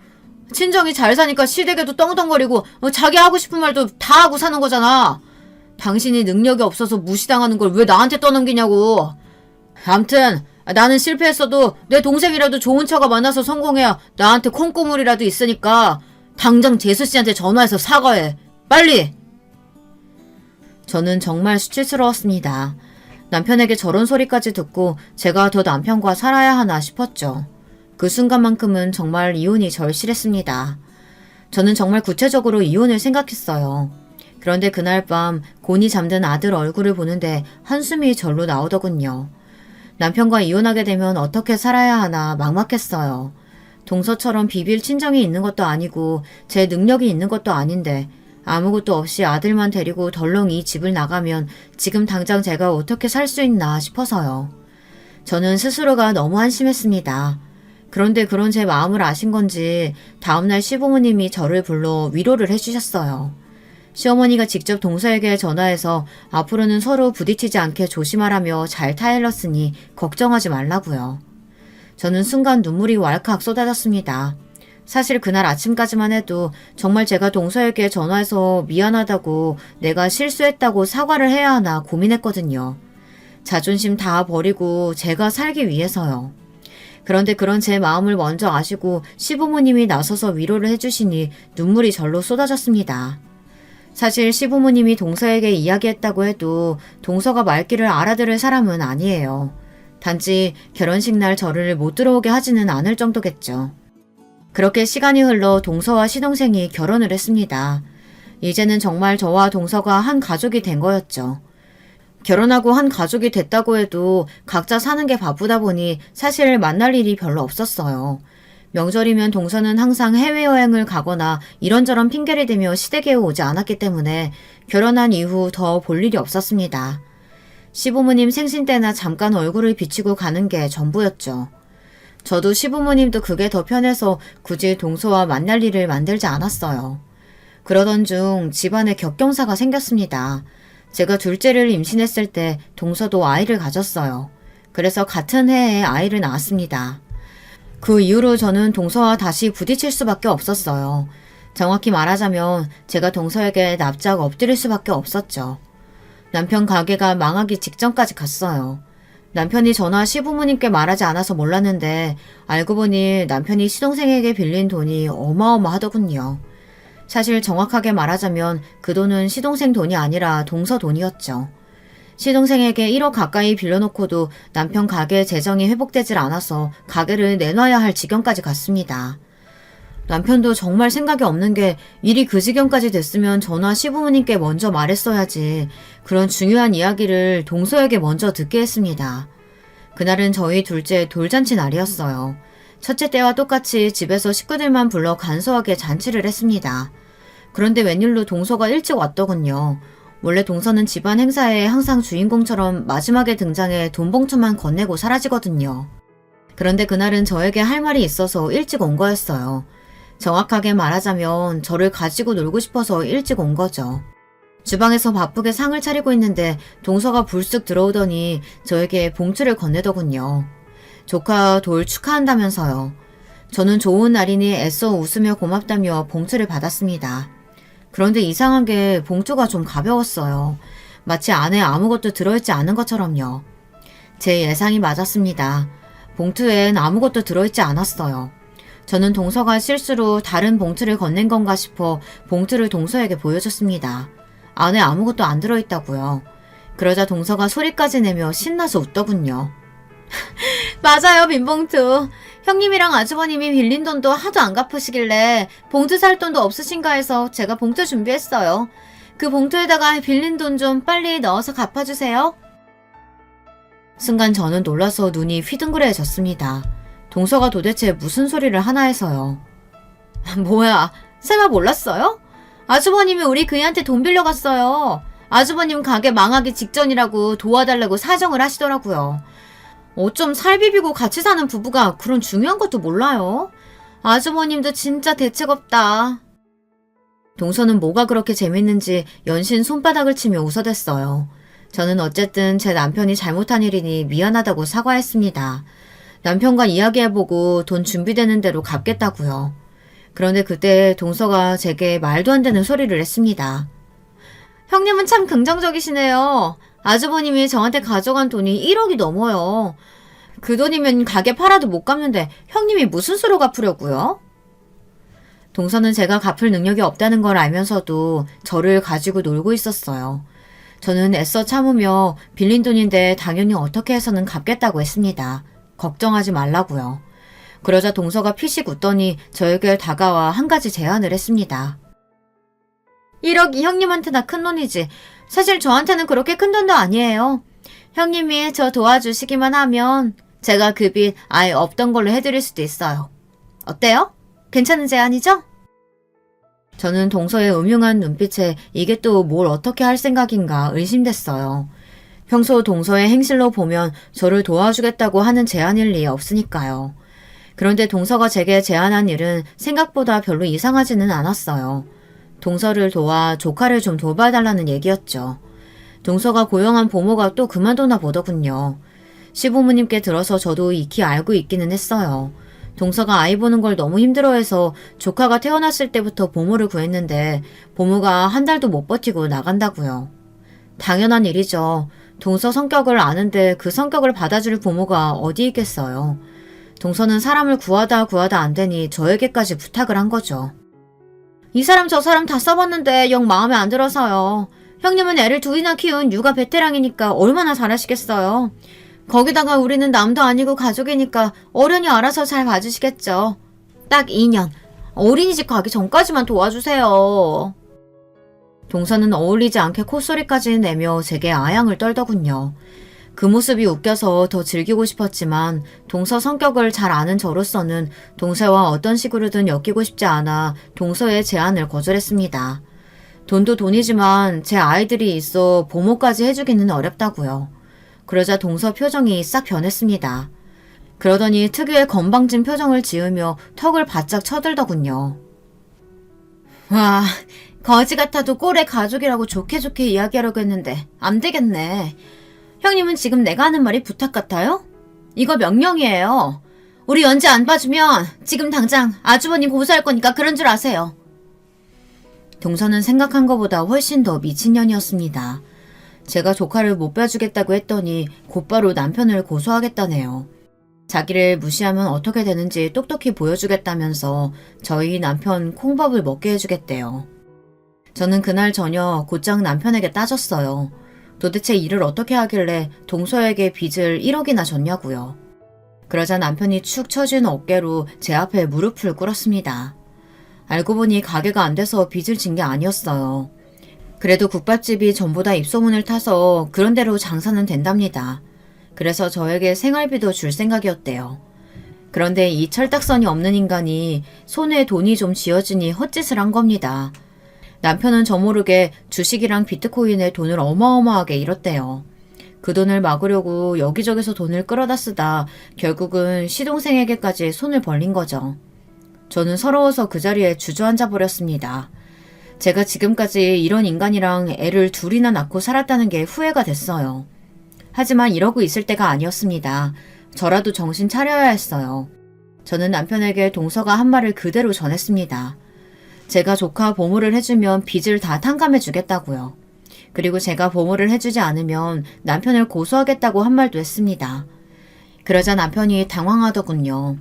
친정이 잘 사니까 시댁에도 떵떵거리고 자기 하고 싶은 말도 다 하고 사는 거잖아. 당신이 능력이 없어서 무시당하는 걸 왜 나한테 떠넘기냐고. 암튼 나는 실패했어도 내 동생이라도 좋은 처가 만나서 성공해야 나한테 콩고물이라도 있으니까 당장 재수씨한테 전화해서 사과해. 빨리! 저는 정말 수치스러웠습니다. 남편에게 저런 소리까지 듣고 제가 더 남편과 살아야 하나 싶었죠. 그 순간만큼은 정말 이혼이 절실했습니다. 저는 정말 구체적으로 이혼을 생각했어요. 그런데 그날 밤 곤히 잠든 아들 얼굴을 보는데 한숨이 절로 나오더군요. 남편과 이혼하게 되면 어떻게 살아야 하나 막막했어요. 동서처럼 비빌 친정이 있는 것도 아니고 제 능력이 있는 것도 아닌데 아무것도 없이 아들만 데리고 덜렁 이 집을 나가면 지금 당장 제가 어떻게 살 수 있나 싶어서요. 저는 스스로가 너무 한심했습니다. 그런데 그런 제 마음을 아신 건지 다음날 시부모님이 저를 불러 위로를 해주셨어요. 시어머니가 직접 동서에게 전화해서 앞으로는 서로 부딪히지 않게 조심하라며 잘 타일렀으니 걱정하지 말라고요. 저는 순간 눈물이 왈칵 쏟아졌습니다. 사실 그날 아침까지만 해도 정말 제가 동서에게 전화해서 미안하다고 내가 실수했다고 사과를 해야 하나 고민했거든요. 자존심 다 버리고 제가 살기 위해서요. 그런데 그런 제 마음을 먼저 아시고 시부모님이 나서서 위로를 해주시니 눈물이 절로 쏟아졌습니다. 사실 시부모님이 동서에게 이야기했다고 해도 동서가 말귀를 알아들을 사람은 아니에요. 단지 결혼식 날 저를 못 들어오게 하지는 않을 정도겠죠. 그렇게 시간이 흘러 동서와 시동생이 결혼을 했습니다. 이제는 정말 저와 동서가 한 가족이 된 거였죠. 결혼하고 한 가족이 됐다고 해도 각자 사는 게 바쁘다 보니 사실 만날 일이 별로 없었어요. 명절이면 동서는 항상 해외여행을 가거나 이런저런 핑계를 대며 시댁에 오지 않았기 때문에 결혼한 이후 더 볼 일이 없었습니다. 시부모님 생신 때나 잠깐 얼굴을 비치고 가는 게 전부였죠. 저도 시부모님도 그게 더 편해서 굳이 동서와 만날 일을 만들지 않았어요. 그러던 중 집안에 격경사가 생겼습니다. 제가 둘째를 임신했을 때 동서도 아이를 가졌어요. 그래서 같은 해에 아이를 낳았습니다. 그 이후로 저는 동서와 다시 부딪힐 수밖에 없었어요. 정확히 말하자면 제가 동서에게 납작 엎드릴 수밖에 없었죠. 남편 가게가 망하기 직전까지 갔어요. 남편이 전화 시부모님께 말하지 않아서 몰랐는데 알고 보니 남편이 시동생에게 빌린 돈이 어마어마하더군요. 사실 정확하게 말하자면 그 돈은 시동생 돈이 아니라 동서 돈이었죠. 시동생에게 1억 가까이 빌려놓고도 남편 가게 재정이 회복되질 않아서 가게를 내놔야 할 지경까지 갔습니다. 남편도 정말 생각이 없는 게 일이 그 지경까지 됐으면 전화 시부모님께 먼저 말했어야지 그런 중요한 이야기를 동서에게 먼저 듣게 했습니다. 그날은 저희 둘째 돌잔치 날이었어요. 첫째 때와 똑같이 집에서 식구들만 불러 간소하게 잔치를 했습니다. 그런데 웬일로 동서가 일찍 왔더군요. 원래 동서는 집안 행사에 항상 주인공처럼 마지막에 등장해 돈봉투만 건네고 사라지거든요. 그런데 그날은 저에게 할 말이 있어서 일찍 온 거였어요. 정확하게 말하자면 저를 가지고 놀고 싶어서 일찍 온 거죠. 주방에서 바쁘게 상을 차리고 있는데 동서가 불쑥 들어오더니 저에게 봉투를 건네더군요. 조카 돌 축하한다면서요. 저는 좋은 날이니 애써 웃으며 고맙다며 봉투를 받았습니다. 그런데 이상한 게 봉투가 좀 가벼웠어요. 마치 안에 아무것도 들어있지 않은 것처럼요. 제 예상이 맞았습니다. 봉투엔 아무것도 들어있지 않았어요. 저는 동서가 실수로 다른 봉투를 건넨 건가 싶어 봉투를 동서에게 보여줬습니다. 안에 아무것도 안 들어있다고요. 그러자 동서가 소리까지 내며 신나서 웃더군요. 맞아요, 빈봉투. 형님이랑 아주버님이 빌린 돈도 하도 안 갚으시길래 봉투 살 돈도 없으신가 해서 제가 봉투 준비했어요. 그 봉투에다가 빌린 돈 좀 빨리 넣어서 갚아주세요. 순간 저는 놀라서 눈이 휘둥그레졌습니다. 동서가 도대체 무슨 소리를 하나 해서요. 뭐야, 쌤아 몰랐어요? 아주버님이 우리 그이한테 돈 빌려갔어요. 아주버님 가게 망하기 직전이라고 도와달라고 사정을 하시더라고요. 어쩜 살 비비고 같이 사는 부부가 그런 중요한 것도 몰라요? 아주버님도 진짜 대책 없다. 동서는 뭐가 그렇게 재밌는지 연신 손바닥을 치며 웃어댔어요. 저는 어쨌든 제 남편이 잘못한 일이니 미안하다고 사과했습니다. 남편과 이야기해보고 돈 준비되는 대로 갚겠다고요. 그런데 그때 동서가 제게 말도 안 되는 소리를 했습니다. 형님은 참 긍정적이시네요. 아주버님이 저한테 가져간 돈이 1억이 넘어요. 그 돈이면 가게 팔아도 못 갚는데 형님이 무슨 수로 갚으려고요? 동서는 제가 갚을 능력이 없다는 걸 알면서도 저를 가지고 놀고 있었어요. 저는 애써 참으며 빌린 돈인데 당연히 어떻게 해서는 갚겠다고 했습니다. 걱정하지 말라고요. 그러자 동서가 피식 웃더니 저에게 다가와 한 가지 제안을 했습니다. 1억이 형님한테나 큰 돈이지 사실 저한테는 그렇게 큰 돈도 아니에요. 형님이 저 도와주시기만 하면 제가 그 빚 아예 없던 걸로 해드릴 수도 있어요. 어때요? 괜찮은 제안이죠? 저는 동서의 음흉한 눈빛에 이게 또 뭘 어떻게 할 생각인가 의심됐어요. 평소 동서의 행실로 보면 저를 도와주겠다고 하는 제안일 리 없으니까요. 그런데 동서가 제게 제안한 일은 생각보다 별로 이상하지는 않았어요. 동서를 도와 조카를 좀 돌봐달라는 얘기였죠. 동서가 고용한 보모가 또 그만두나 보더군요. 시부모님께 들어서 저도 익히 알고 있기는 했어요. 동서가 아이 보는 걸 너무 힘들어해서 조카가 태어났을 때부터 보모를 구했는데 보모가 한 달도 못 버티고 나간다고요. 당연한 일이죠. 동서 성격을 아는데 그 성격을 받아줄 부모가 어디 있겠어요. 동서는 사람을 구하다 안 되니 저에게까지 부탁을 한 거죠. 이 사람 저 사람 다 써봤는데 영 마음에 안 들어서요. 형님은 애를 둘이나 키운 육아 베테랑이니까 얼마나 잘하시겠어요. 거기다가 우리는 남도 아니고 가족이니까 어련히 알아서 잘 봐주시겠죠. 딱 2년. 어린이집 가기 전까지만 도와주세요. 동서는 어울리지 않게 콧소리까지 내며 제게 아양을 떨더군요. 그 모습이 웃겨서 더 즐기고 싶었지만 동서 성격을 잘 아는 저로서는 동서와 어떤 식으로든 엮이고 싶지 않아 동서의 제안을 거절했습니다. 돈도 돈이지만 제 아이들이 있어 보모까지 해주기는 어렵다고요. 그러자 동서 표정이 싹 변했습니다. 그러더니 특유의 건방진 표정을 지으며 턱을 바짝 쳐들더군요. 와, 거지 같아도 꼴의 가족이라고 좋게 이야기하려고 했는데 안 되겠네. 형님은 지금 내가 하는 말이 부탁 같아요? 이거 명령이에요. 우리 연지 안 봐주면 지금 당장 아주버님 고소할 거니까 그런 줄 아세요. 동서는 생각한 것보다 훨씬 더 미친년이었습니다. 제가 조카를 못 봐주겠다고 했더니 곧바로 남편을 고소하겠다네요. 자기를 무시하면 어떻게 되는지 똑똑히 보여주겠다면서 저희 남편 콩밥을 먹게 해주겠대요. 저는 그날 저녁 곧장 남편에게 따졌어요. 도대체 일을 어떻게 하길래 동서에게 빚을 1억이나 졌냐고요. 그러자 남편이 축 처진 어깨로 제 앞에 무릎을 꿇었습니다. 알고 보니 가게가 안 돼서 빚을 진 게 아니었어요. 그래도 국밥집이 전보다 입소문을 타서 그런 대로 장사는 된답니다. 그래서 저에게 생활비도 줄 생각이었대요. 그런데 이 철딱선이 없는 인간이 손에 돈이 좀 쥐어지니 헛짓을 한 겁니다. 남편은 저 모르게 주식이랑 비트코인에 돈을 어마어마하게 잃었대요. 그 돈을 막으려고 여기저기서 돈을 끌어다 쓰다 결국은 시동생에게까지 손을 벌린 거죠. 저는 서러워서 그 자리에 주저앉아 버렸습니다. 제가 지금까지 이런 인간이랑 애를 둘이나 낳고 살았다는 게 후회가 됐어요. 하지만 이러고 있을 때가 아니었습니다. 저라도 정신 차려야 했어요. 저는 남편에게 동서가 한 말을 그대로 전했습니다. 제가 조카 보모를 해주면 빚을 다 탕감해 주겠다고요. 그리고 제가 보모를 해주지 않으면 남편을 고소하겠다고 한 말도 했습니다. 그러자 남편이 당황하더군요.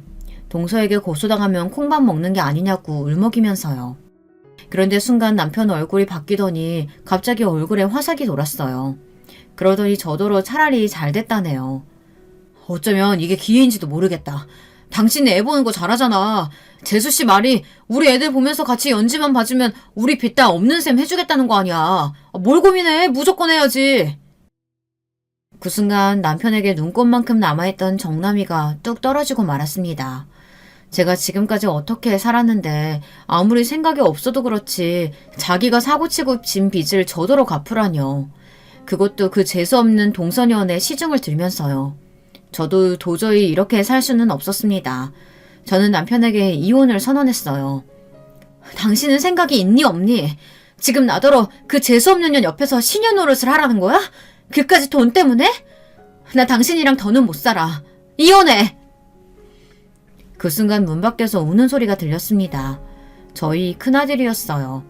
동서에게 고소당하면 콩밥 먹는 게 아니냐고 울먹이면서요. 그런데 순간 남편 얼굴이 바뀌더니 갑자기 얼굴에 화삭이 돌았어요. 그러더니 저더러 차라리 잘 됐다네요. 어쩌면 이게 기회인지도 모르겠다. 당신이 애 보는 거 잘하잖아. 재수씨 말이 우리 애들 보면서 같이 연지만 봐주면 우리 빚 다 없는 셈 해주겠다는 거 아니야. 뭘 고민해. 무조건 해야지. 그 순간 남편에게 눈꽃만큼 남아있던 정남이가 뚝 떨어지고 말았습니다. 제가 지금까지 어떻게 살았는데 아무리 생각이 없어도 그렇지 자기가 사고치고 진 빚을 저더러 갚으라뇨. 그것도 그 재수없는 동서녀의 시중을 들면서요. 저도 도저히 이렇게 살 수는 없었습니다. 저는 남편에게 이혼을 선언했어요. 당신은 생각이 있니 없니? 지금 나더러 그 재수없는 년 옆에서 시녀 노릇을 하라는 거야? 그까지 돈 때문에? 나 당신이랑 더는 못 살아. 이혼해! 그 순간 문 밖에서 우는 소리가 들렸습니다. 저희 큰아들이었어요.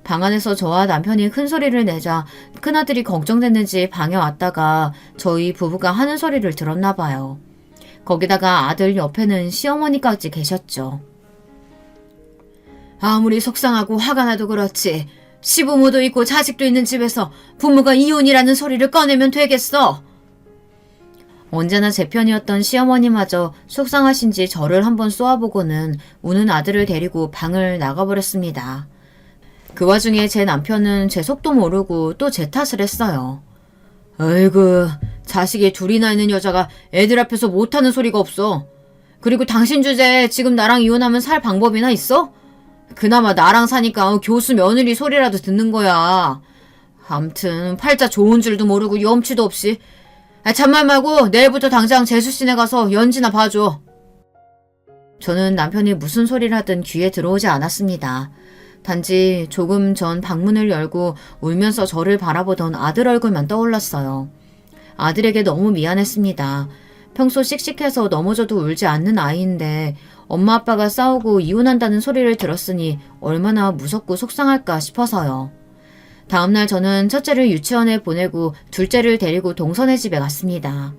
방 안에서 저와 남편이 큰 소리를 내자 큰아들이 걱정됐는지 방에 왔다가 저희 부부가 하는 소리를 들었나 봐요. 거기다가 아들 옆에는 시어머니까지 계셨죠. 아무리 속상하고 화가 나도 그렇지 시부모도 있고 자식도 있는 집에서 부모가 이혼이라는 소리를 꺼내면 되겠어. 언제나 제 편이었던 시어머니마저 속상하신지 저를 한번 쏘아보고는 우는 아들을 데리고 방을 나가버렸습니다. 그 와중에 제 남편은 제 속도 모르고 또 제 탓을 했어요. 아이고, 자식이 둘이나 있는 여자가 애들 앞에서 못하는 소리가 없어. 그리고 당신 주제에 지금 나랑 이혼하면 살 방법이나 있어? 그나마 나랑 사니까 교수 며느리 소리라도 듣는 거야. 암튼 팔자 좋은 줄도 모르고 염치도 없이. 잔말 말고 내일부터 당장 재수씨네 가서 연지나 봐줘. 저는 남편이 무슨 소리를 하든 귀에 들어오지 않았습니다. 단지 조금 전 방문을 열고 울면서 저를 바라보던 아들 얼굴만 떠올랐어요. 아들에게 너무 미안했습니다. 평소 씩씩해서 넘어져도 울지 않는 아이인데 엄마 아빠가 싸우고 이혼한다는 소리를 들었으니 얼마나 무섭고 속상할까 싶어서요. 다음날 저는 첫째를 유치원에 보내고 둘째를 데리고 동서네 집에 갔습니다.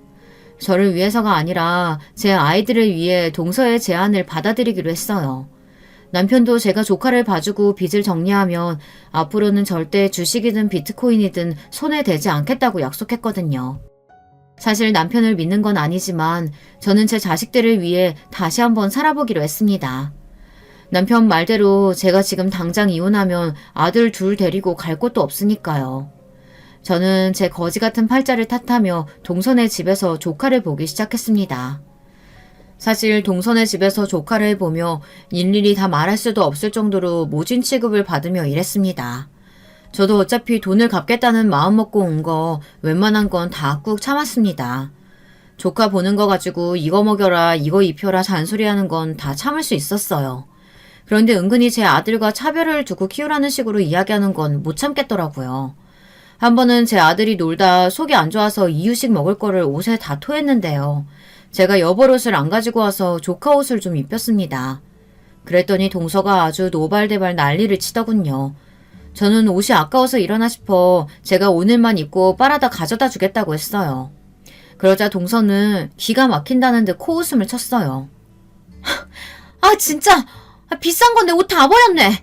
저를 위해서가 아니라 제 아이들을 위해 동서의 제안을 받아들이기로 했어요. 남편도 제가 조카를 봐주고 빚을 정리하면 앞으로는 절대 주식이든 비트코인이든 손에 대지 않겠다고 약속했거든요. 사실 남편을 믿는 건 아니지만 저는 제 자식들을 위해 다시 한번 살아보기로 했습니다. 남편 말대로 제가 지금 당장 이혼하면 아들 둘 데리고 갈 곳도 없으니까요. 저는 제 거지 같은 팔자를 탓하며 동선의 집에서 조카를 보기 시작했습니다. 사실 동선의 집에서 조카를 보며 일일이 다 말할 수도 없을 정도로 모진 취급을 받으며 일했습니다. 저도 어차피 돈을 갚겠다는 마음 먹고 온 거 웬만한 건 다 꾹 참았습니다. 조카 보는 거 가지고 이거 먹여라 이거 입혀라 잔소리하는 건 다 참을 수 있었어요. 그런데 은근히 제 아들과 차별을 두고 키우라는 식으로 이야기하는 건 못 참겠더라고요. 한 번은 제 아들이 놀다 속이 안 좋아서 이유식 먹을 거를 옷에 다 토했는데요. 제가 여벌옷을 안 가지고 와서 조카 옷을 좀 입혔습니다. 그랬더니 동서가 아주 노발대발 난리를 치더군요. 저는 옷이 아까워서 일어나 싶어 제가 오늘만 입고 빨아다 가져다 주겠다고 했어요. 그러자 동서는 기가 막힌다는 듯 코웃음을 쳤어요. 아 진짜 비싼 건데 옷 다 버렸네.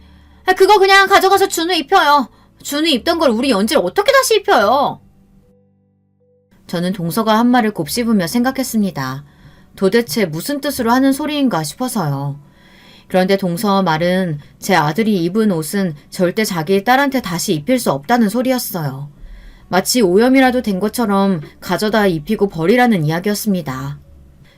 그거 그냥 가져가서 준우 입혀요. 준우 입던 걸 우리 연지를 어떻게 다시 입혀요? 저는 동서가 한 말을 곱씹으며 생각했습니다. 도대체 무슨 뜻으로 하는 소리인가 싶어서요. 그런데 동서 말은 제 아들이 입은 옷은 절대 자기 딸한테 다시 입힐 수 없다는 소리였어요. 마치 오염이라도 된 것처럼 가져다 입히고 버리라는 이야기였습니다.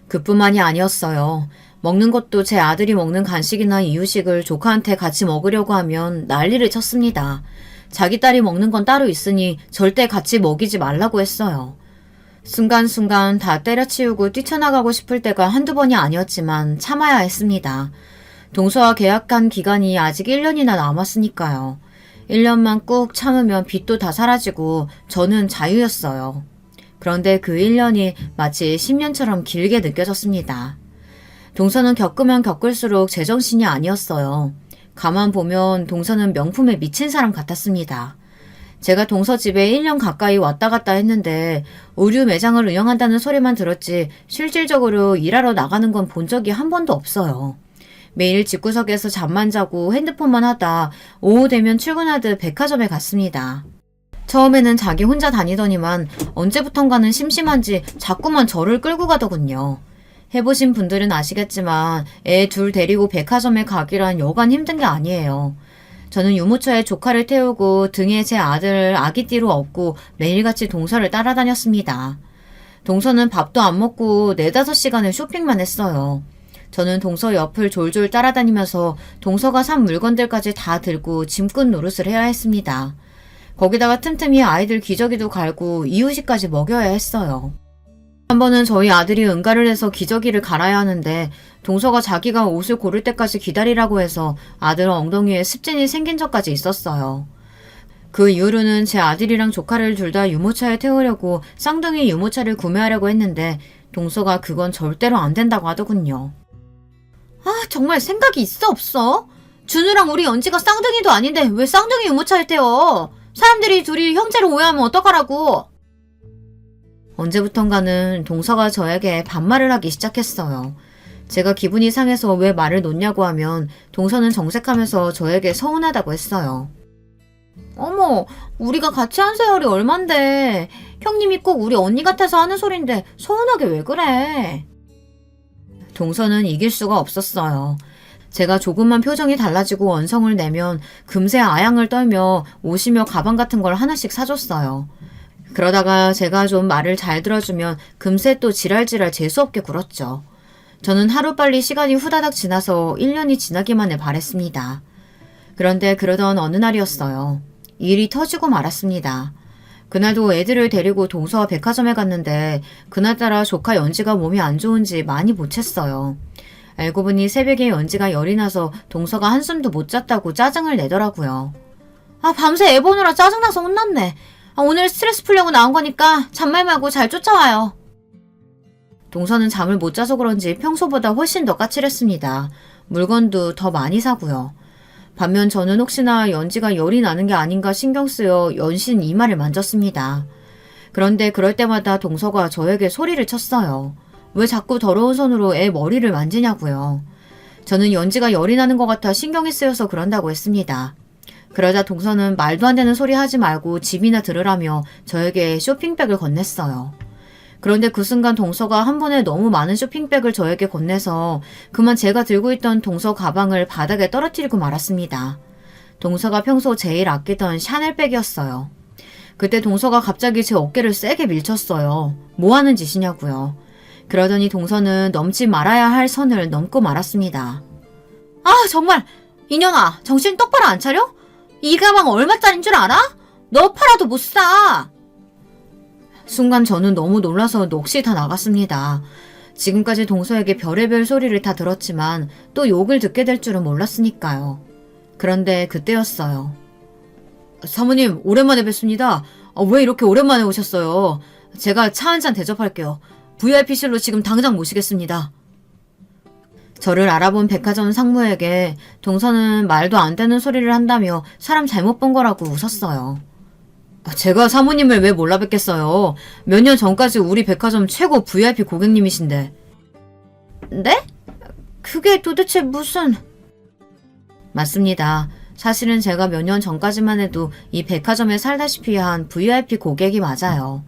그뿐만이 아니었어요. 먹는 것도 제 아들이 먹는 간식이나 이유식을 조카한테 같이 먹으려고 하면 난리를 쳤습니다. 자기 딸이 먹는 건 따로 있으니 절대 같이 먹이지 말라고 했어요. 순간순간 다 때려치우고 뛰쳐나가고 싶을 때가 한두 번이 아니었지만 참아야 했습니다. 동서와 계약한 기간이 아직 1년이나 남았으니까요. 1년만 꾹 참으면 빚도 다 사라지고 저는 자유였어요. 그런데 그 1년이 마치 10년처럼 길게 느껴졌습니다. 동서는 겪으면 겪을수록 제정신이 아니었어요. 가만 보면 동서는 명품에 미친 사람 같았습니다. 제가 동서 집에 1년 가까이 왔다 갔다 했는데 의류 매장을 운영한다는 소리만 들었지 실질적으로 일하러 나가는 건 본 적이 한 번도 없어요. 매일 집구석에서 잠만 자고 핸드폰만 하다 오후 되면 출근하듯 백화점에 갔습니다. 처음에는 자기 혼자 다니더니만 언제부턴가는 심심한지 자꾸만 저를 끌고 가더군요. 해보신 분들은 아시겠지만 애 둘 데리고 백화점에 가기란 여간 힘든 게 아니에요. 저는 유모차에 조카를 태우고 등에 제 아들을 아기띠로 업고 매일같이 동서를 따라다녔습니다. 동서는 밥도 안 먹고 4-5시간을 쇼핑만 했어요. 저는 동서 옆을 졸졸 따라다니면서 동서가 산 물건들까지 다 들고 짐꾼 노릇을 해야 했습니다. 거기다가 틈틈이 아이들 기저귀도 갈고 이유식까지 먹여야 했어요. 한 번은 저희 아들이 응가를 해서 기저귀를 갈아야 하는데 동서가 자기가 옷을 고를 때까지 기다리라고 해서 아들 엉덩이에 습진이 생긴 적까지 있었어요. 그 이후로는 제 아들이랑 조카를 둘 다 유모차에 태우려고 쌍둥이 유모차를 구매하려고 했는데 동서가 그건 절대로 안 된다고 하더군요. 아 정말 생각이 있어 없어? 준우랑 우리 연지가 쌍둥이도 아닌데 왜 쌍둥이 유모차를 태워? 사람들이 둘이 형제를 오해하면 어떡하라고? 언제부턴가는 동서가 저에게 반말을 하기 시작했어요. 제가 기분이 상해서 왜 말을 놓냐고 하면 동서는 정색하면서 저에게 서운하다고 했어요. 어머, 우리가 같이 한 세월이 얼만데 형님이 꼭 우리 언니 같아서 하는 소린데 서운하게 왜 그래? 동서는 이길 수가 없었어요. 제가 조금만 표정이 달라지고 원성을 내면 금세 아양을 떨며 옷이며 가방 같은 걸 하나씩 사줬어요. 그러다가 제가 좀 말을 잘 들어주면 금세 또 지랄지랄 재수없게 굴었죠. 저는 하루빨리 시간이 후다닥 지나서 1년이 지나기만을 바랬습니다. 그런데 그러던 어느 날이었어요. 일이 터지고 말았습니다. 그날도 애들을 데리고 동서와 백화점에 갔는데 그날따라 조카 연지가 몸이 안 좋은지 많이 보챘어요. 알고 보니 새벽에 연지가 열이 나서 동서가 한숨도 못 잤다고 짜증을 내더라고요. 아 밤새 애 보느라 짜증나서 혼났네. 오늘 스트레스 풀려고 나온 거니까 잔말 말고 잘 쫓아와요. 동서는 잠을 못 자서 그런지 평소보다 훨씬 더 까칠했습니다. 물건도 더 많이 사고요. 반면 저는 혹시나 연지가 열이 나는 게 아닌가 신경 쓰여 연신 이마를 만졌습니다. 그런데 그럴 때마다 동서가 저에게 소리를 쳤어요. 왜 자꾸 더러운 손으로 애 머리를 만지냐고요. 저는 연지가 열이 나는 것 같아 신경이 쓰여서 그런다고 했습니다. 그러자 동서는 말도 안 되는 소리 하지 말고 집이나 들으라며 저에게 쇼핑백을 건넸어요. 그런데 그 순간 동서가 한 번에 너무 많은 쇼핑백을 저에게 건네서 그만 제가 들고 있던 동서 가방을 바닥에 떨어뜨리고 말았습니다. 동서가 평소 제일 아끼던 샤넬백이었어요. 그때 동서가 갑자기 제 어깨를 세게 밀쳤어요. 뭐 하는 짓이냐고요. 그러더니 동서는 넘지 말아야 할 선을 넘고 말았습니다. 아 정말 이년아 정신 똑바로 안 차려? 이 가방 얼마짜린 줄 알아? 너 팔아도 못 사. 순간 저는 너무 놀라서 넋이 다 나갔습니다. 지금까지 동서에게 별의별 소리를 다 들었지만 또 욕을 듣게 될 줄은 몰랐으니까요. 그런데 그때였어요. 사모님 오랜만에 뵙습니다. 왜 이렇게 오랜만에 오셨어요? 제가 차 한잔 대접할게요. VIP실로 지금 당장 모시겠습니다. 저를 알아본 백화점 상무에게 동서는 말도 안 되는 소리를 한다며 사람 잘못 본 거라고 웃었어요. 제가 사모님을 왜 몰라 뵙겠어요. 몇 년 전까지 우리 백화점 최고 VIP 고객님이신데. 네? 그게 도대체 무슨... 맞습니다. 사실은 제가 몇 년 전까지만 해도 이 백화점에 살다시피 한 VIP 고객이 맞아요.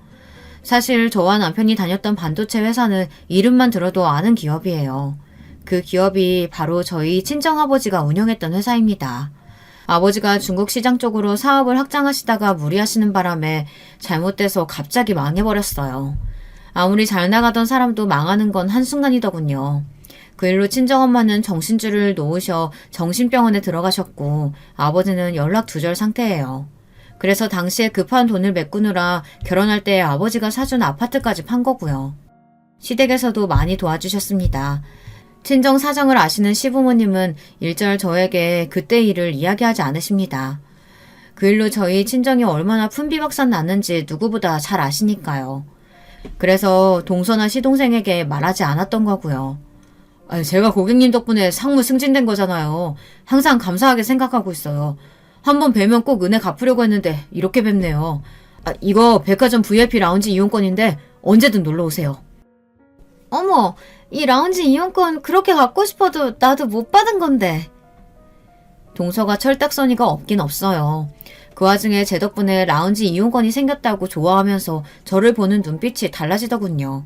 사실 저와 남편이 다녔던 반도체 회사는 이름만 들어도 아는 기업이에요. 그 기업이 바로 저희 친정아버지가 운영했던 회사입니다. 아버지가 중국 시장 쪽으로 사업을 확장하시다가 무리하시는 바람에 잘못돼서 갑자기 망해버렸어요. 아무리 잘 나가던 사람도 망하는 건 한순간이더군요. 그 일로 친정엄마는 정신줄을 놓으셔 정신병원에 들어가셨고 아버지는 연락두절 상태예요. 그래서 당시에 급한 돈을 메꾸느라 결혼할 때 아버지가 사준 아파트까지 판 거고요. 시댁에서도 많이 도와주셨습니다. 친정 사정을 아시는 시부모님은 일절 저에게 그때 일을 이야기하지 않으십니다. 그 일로 저희 친정이 얼마나 fun비박산 났는지 누구보다 잘 아시니까요. 그래서 동서나 시동생에게 말하지 않았던 거고요. 제가 고객님 덕분에 상무 승진된 거잖아요. 항상 감사하게 생각하고 있어요. 한번 뵈면 꼭 은혜 갚으려고 했는데 이렇게 뵙네요. 이거 백화점 VIP 라운지 이용권인데 언제든 놀러 오세요. 어머, 이 라운지 이용권 그렇게 갖고 싶어도 나도 못 받은 건데. 동서가 철딱서니가 없긴 없어요. 그 와중에 제 덕분에 라운지 이용권이 생겼다고 좋아하면서 저를 보는 눈빛이 달라지더군요.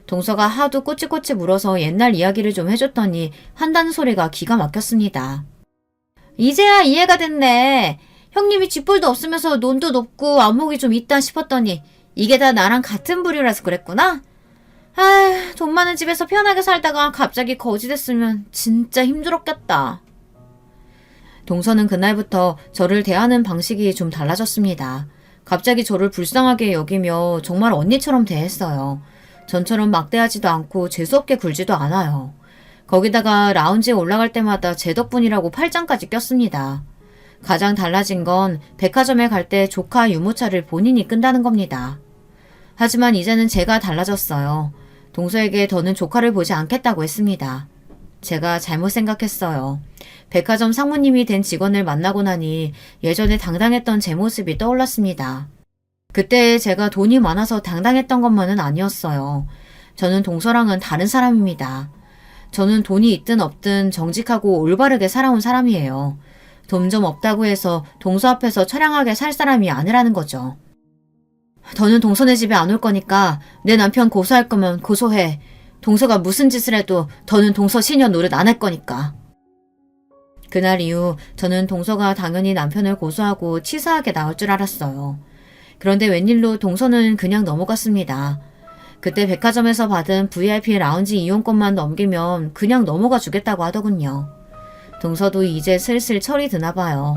동서가 하도 꼬치꼬치 물어서 옛날 이야기를 좀 해줬더니 한다는 소리가 기가 막혔습니다. 이제야 이해가 됐네. 형님이 쥐뿔도 없으면서 논도 높고 안목이 좀 있다 싶었더니 이게 다 나랑 같은 부류라서 그랬구나? 돈 많은 집에서 편하게 살다가 갑자기 거지 됐으면 진짜 힘들었겠다. 동서는 그날부터 저를 대하는 방식이 좀 달라졌습니다. 갑자기 저를 불쌍하게 여기며 정말 언니처럼 대했어요. 전처럼 막대하지도 않고 재수없게 굴지도 않아요. 거기다가 라운지에 올라갈 때마다 제 덕분이라고 팔짱까지 꼈습니다. 가장 달라진 건 백화점에 갈 때 조카 유모차를 본인이 끈다는 겁니다. 하지만 이제는 제가 달라졌어요. 동서에게 더는 조카를 보지 않겠다고 했습니다. 제가 잘못 생각했어요. 백화점 상무님이 된 직원을 만나고 나니 예전에 당당했던 제 모습이 떠올랐습니다. 그때 제가 돈이 많아서 당당했던 것만은 아니었어요. 저는 동서랑은 다른 사람입니다. 저는 돈이 있든 없든 정직하고 올바르게 살아온 사람이에요. 돈 좀 없다고 해서 동서 앞에서 처량하게 살 사람이 아니라는 거죠. 더는 동서네 집에 안 올 거니까 내 남편 고소할 거면 고소해. 동서가 무슨 짓을 해도 더는 동서 시녀 노릇 안 할 거니까. 그날 이후 저는 동서가 당연히 남편을 고소하고 치사하게 나올 줄 알았어요. 그런데 웬일로 동서는 그냥 넘어갔습니다. 그때 백화점에서 받은 VIP 라운지 이용권만 넘기면 그냥 넘어가 주겠다고 하더군요. 동서도 이제 슬슬 철이 드나 봐요.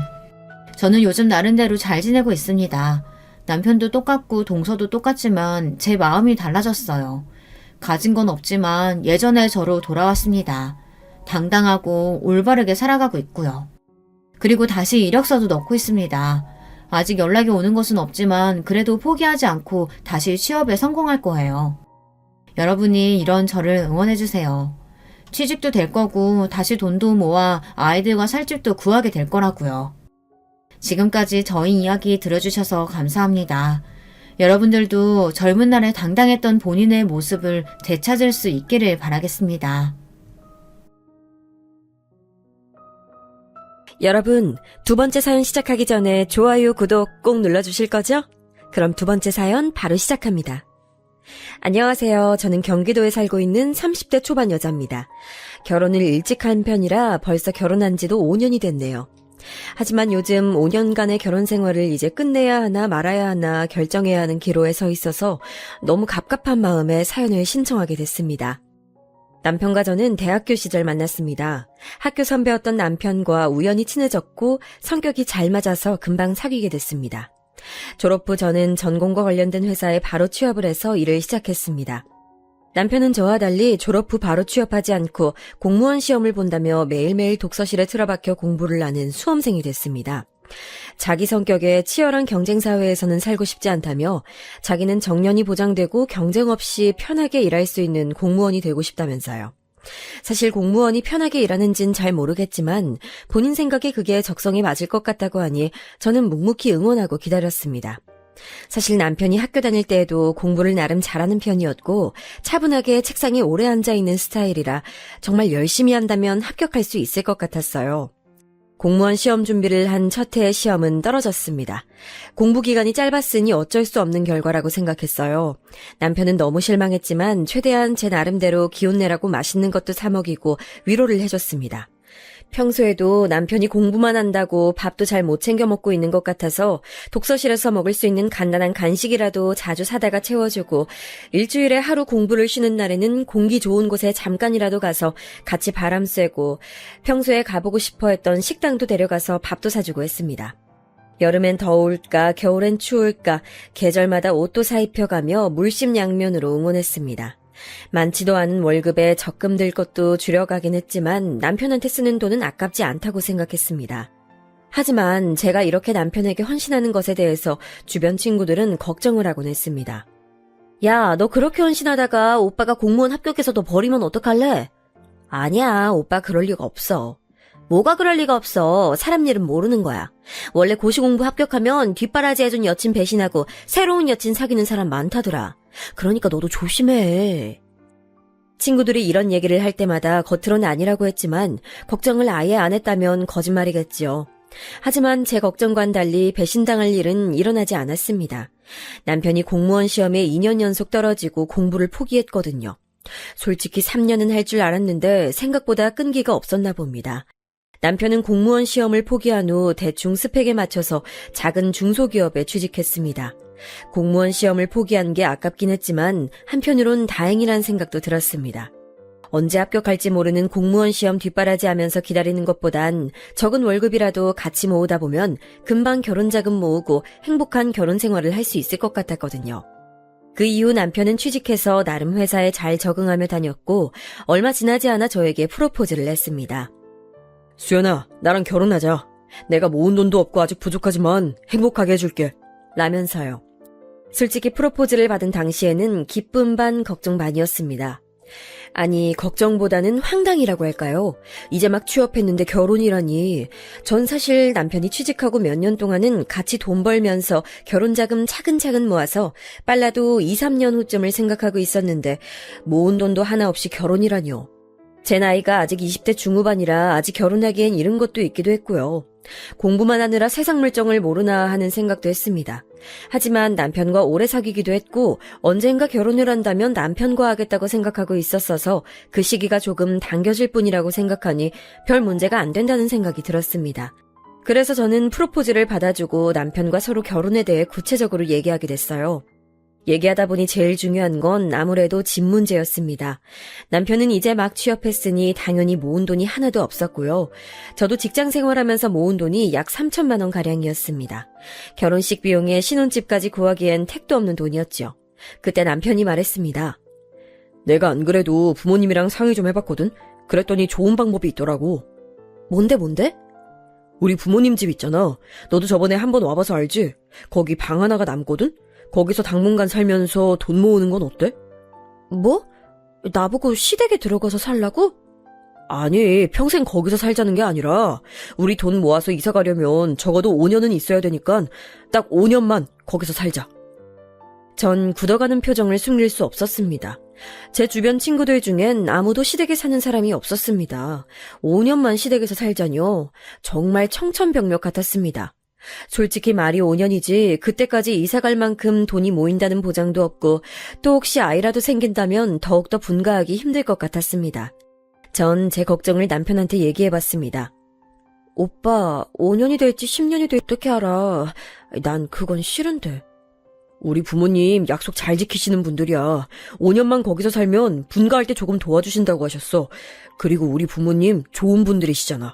저는 요즘 나름대로 잘 지내고 있습니다. 남편도 똑같고 동서도 똑같지만 제 마음이 달라졌어요. 가진 건 없지만 예전의 저로 돌아왔습니다. 당당하고 올바르게 살아가고 있고요. 그리고 다시 이력서도 넣고 있습니다. 아직 연락이 오는 것은 없지만 그래도 포기하지 않고 다시 취업에 성공할 거예요. 여러분이 이런 저를 응원해주세요. 취직도 될 거고 다시 돈도 모아 아이들과 살 집도 구하게 될 거라고요. 지금까지 저희 이야기 들어주셔서 감사합니다. 여러분들도 젊은 날에 당당했던 본인의 모습을 되찾을 수 있기를 바라겠습니다. 여러분, 두 번째 사연 시작하기 전에 좋아요, 구독 꼭 눌러주실 거죠? 그럼 두 번째 사연 바로 시작합니다. 안녕하세요. 저는 경기도에 살고 있는 30대 초반 여자입니다. 결혼을 일찍 한 편이라 벌써 결혼한 지도 5년이 됐네요. 하지만 요즘 5년간의 결혼 생활을 이제 끝내야 하나 말아야 하나 결정해야 하는 기로에 서 있어서 너무 갑갑한 마음에 사연을 신청하게 됐습니다. 남편과 저는 대학교 시절 만났습니다. 학교 선배였던 남편과 우연히 친해졌고 성격이 잘 맞아서 금방 사귀게 됐습니다. 졸업 후 저는 전공과 관련된 회사에 바로 취업을 해서 일을 시작했습니다. 남편은 저와 달리 졸업 후 바로 취업하지 않고 공무원 시험을 본다며 매일매일 독서실에 틀어박혀 공부를 하는 수험생이 됐습니다. 자기 성격에 치열한 경쟁 사회에서는 살고 싶지 않다며 자기는 정년이 보장되고 경쟁 없이 편하게 일할 수 있는 공무원이 되고 싶다면서요. 사실 공무원이 편하게 일하는진 잘 모르겠지만 본인 생각에 그게 적성에 맞을 것 같다고 하니 저는 묵묵히 응원하고 기다렸습니다. 사실 남편이 학교 다닐 때에도 공부를 나름 잘하는 편이었고 차분하게 책상에 오래 앉아있는 스타일이라 정말 열심히 한다면 합격할 수 있을 것 같았어요. 공무원 시험 준비를 한 첫 해의 시험은 떨어졌습니다. 공부 기간이 짧았으니 어쩔 수 없는 결과라고 생각했어요. 남편은 너무 실망했지만 최대한 제 나름대로 기운 내라고 맛있는 것도 사 먹이고 위로를 해줬습니다. 평소에도 남편이 공부만 한다고 밥도 잘 못 챙겨 먹고 있는 것 같아서 독서실에서 먹을 수 있는 간단한 간식이라도 자주 사다가 채워주고 일주일에 하루 공부를 쉬는 날에는 공기 좋은 곳에 잠깐이라도 가서 같이 바람 쐬고 평소에 가보고 싶어 했던 식당도 데려가서 밥도 사주고 했습니다. 여름엔 더울까 겨울엔 추울까 계절마다 옷도 사 입혀가며 물심양면으로 응원했습니다. 많지도 않은 월급에 적금 들 것도 줄여가긴 했지만 남편한테 쓰는 돈은 아깝지 않다고 생각했습니다. 하지만 제가 이렇게 남편에게 헌신하는 것에 대해서 주변 친구들은 걱정을 하곤 했습니다. 야, 너 그렇게 헌신하다가 오빠가 공무원 합격해서 너 버리면 어떡할래? 아니야, 오빠 그럴 리가 없어. 뭐가 그럴 리가 없어. 사람 일은 모르는 거야. 원래 고시공부 합격하면 뒷바라지 해준 여친 배신하고 새로운 여친 사귀는 사람 많다더라. 그러니까 너도 조심해. 친구들이 이런 얘기를 할 때마다 겉으로는 아니라고 했지만 걱정을 아예 안 했다면 거짓말이겠지요. 하지만 제 걱정과는 달리 배신당할 일은 일어나지 않았습니다. 남편이 공무원 시험에 2년 연속 떨어지고 공부를 포기했거든요. 솔직히 3년은 할 줄 알았는데 생각보다 끈기가 없었나 봅니다. 남편은 공무원 시험을 포기한 후 대충 스펙에 맞춰서 작은 중소기업에 취직했습니다. 공무원 시험을 포기한 게 아깝긴 했지만 한편으론 다행이란 생각도 들었습니다. 언제 합격할지 모르는 공무원 시험 뒷바라지 하면서 기다리는 것보단 적은 월급이라도 같이 모으다 보면 금방 결혼 자금 모으고 행복한 결혼 생활을 할 수 있을 것 같았거든요. 그 이후 남편은 취직해서 나름 회사에 잘 적응하며 다녔고 얼마 지나지 않아 저에게 프로포즈를 했습니다. 수연아, 나랑 결혼하자. 내가 모은 돈도 없고 아직 부족하지만 행복하게 해줄게. 라면서요. 솔직히 프로포즈를 받은 당시에는 기쁨 반 걱정 반이었습니다. 아니, 걱정보다는 황당이라고 할까요? 이제 막 취업했는데 결혼이라니. 전 사실 남편이 취직하고 몇 년 동안은 같이 돈 벌면서 결혼자금 차근차근 모아서 빨라도 2, 3년 후쯤을 생각하고 있었는데 모은 돈도 하나 없이 결혼이라뇨. 제 나이가 아직 20대 중후반이라 아직 결혼하기엔 이른 것도 있기도 했고요. 공부만 하느라 세상 물정을 모르나 하는 생각도 했습니다. 하지만 남편과 오래 사귀기도 했고 언젠가 결혼을 한다면 남편과 하겠다고 생각하고 있었어서 그 시기가 조금 당겨질 뿐이라고 생각하니 별 문제가 안 된다는 생각이 들었습니다. 그래서 저는 프로포즈를 받아주고 남편과 서로 결혼에 대해 구체적으로 얘기하게 됐어요. 얘기하다 보니 제일 중요한 건 아무래도 집 문제였습니다. 남편은 이제 막 취업했으니 당연히 모은 돈이 하나도 없었고요. 저도 직장 생활하면서 모은 돈이 약 3천만 원 가량이었습니다. 결혼식 비용에 신혼집까지 구하기엔 택도 없는 돈이었죠. 그때 남편이 말했습니다. 내가 안 그래도 부모님이랑 상의 좀 해봤거든? 그랬더니 좋은 방법이 있더라고. 뭔데? 우리 부모님 집 있잖아. 너도 저번에 한번 와봐서 알지? 거기 방 하나가 남거든? 거기서 당분간 살면서 돈 모으는 건 어때? 뭐? 나보고 시댁에 들어가서 살라고? 아니, 평생 거기서 살자는 게 아니라 우리 돈 모아서 이사 가려면 적어도 5년은 있어야 되니까 딱 5년만 거기서 살자. 전 굳어가는 표정을 숨길 수 없었습니다. 제 주변 친구들 중엔 아무도 시댁에 사는 사람이 없었습니다. 5년만 시댁에서 살자뇨. 정말 청천벽력 같았습니다. 솔직히 말이 5년이지 그때까지 이사갈 만큼 돈이 모인다는 보장도 없고 또 혹시 아이라도 생긴다면 더욱더 분가하기 힘들 것 같았습니다. 전 제 걱정을 남편한테 얘기해봤습니다. 오빠, 5년이 될지 10년이 될지 어떻게 알아? 난 그건 싫은데. 우리 부모님 약속 잘 지키시는 분들이야. 5년만 거기서 살면 분가할 때 조금 도와주신다고 하셨어. 그리고 우리 부모님 좋은 분들이시잖아.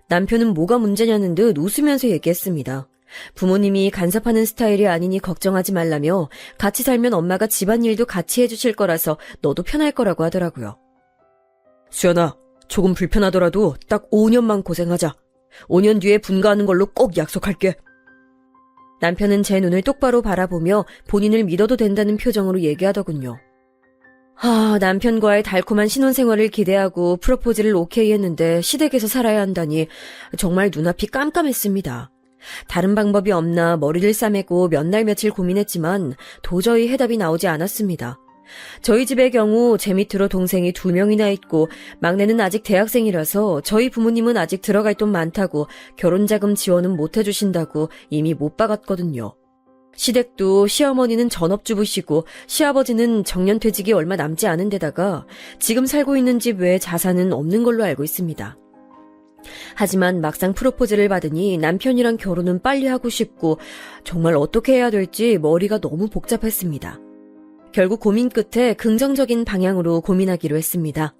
남편은 뭐가 문제냐는 듯 웃으면서 얘기했습니다. 부모님이 간섭하는 스타일이 아니니 걱정하지 말라며 같이 살면 엄마가 집안일도 같이 해주실 거라서 너도 편할 거라고 하더라고요. 수연아, 조금 불편하더라도 딱 5년만 고생하자. 5년 뒤에 분가하는 걸로 꼭 약속할게. 남편은 제 눈을 똑바로 바라보며 본인을 믿어도 된다는 표정으로 얘기하더군요. 남편과의 달콤한 신혼생활을 기대하고 프로포즈를 오케이 했는데 시댁에서 살아야 한다니 정말 눈앞이 깜깜했습니다. 다른 방법이 없나 머리를 싸매고 몇 날 며칠 고민했지만 도저히 해답이 나오지 않았습니다. 저희 집의 경우 제 밑으로 동생이 2명이나 있고 막내는 아직 대학생이라서 저희 부모님은 아직 들어갈 돈 많다고 결혼자금 지원은 못 해주신다고 이미 못 박았거든요. 시댁도 시어머니는 전업주부시고 시아버지는 정년퇴직이 얼마 남지 않은 데다가 지금 살고 있는 집 외에 자산은 없는 걸로 알고 있습니다. 하지만 막상 프로포즈를 받으니 남편이랑 결혼은 빨리 하고 싶고 정말 어떻게 해야 될지 머리가 너무 복잡했습니다. 결국 고민 끝에 긍정적인 방향으로 고민하기로 했습니다.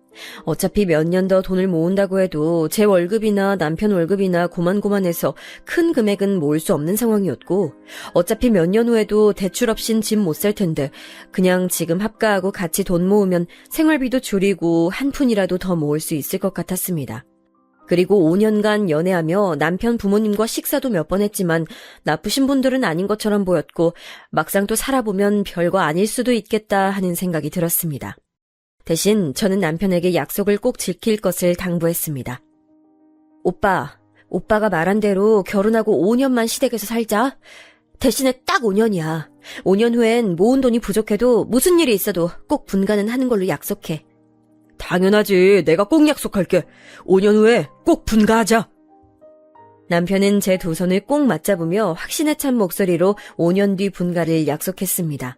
어차피 몇 년 더 돈을 모은다고 해도 제 월급이나 남편 월급이나 고만고만해서 큰 금액은 모을 수 없는 상황이었고 어차피 몇 년 후에도 대출 없인 집 못 살 텐데 그냥 지금 합가하고 같이 돈 모으면 생활비도 줄이고 한 푼이라도 더 모을 수 있을 것 같았습니다. 그리고 5년간 연애하며 남편 부모님과 식사도 몇 번 했지만 나쁘신 분들은 아닌 것처럼 보였고 막상 또 살아보면 별거 아닐 수도 있겠다 하는 생각이 들었습니다. 대신 저는 남편에게 약속을 꼭 지킬 것을 당부했습니다. 오빠가 말한 대로 결혼하고 5년만 시댁에서 살자. 대신에 딱 5년이야. 5년 후엔 모은 돈이 부족해도 무슨 일이 있어도 꼭 분가는 하는 걸로 약속해. 당연하지. 내가 꼭 약속할게. 5년 후에 꼭 분가하자. 남편은 제 두 손을 꼭 맞잡으며 확신에 찬 목소리로 5년 뒤 분가를 약속했습니다.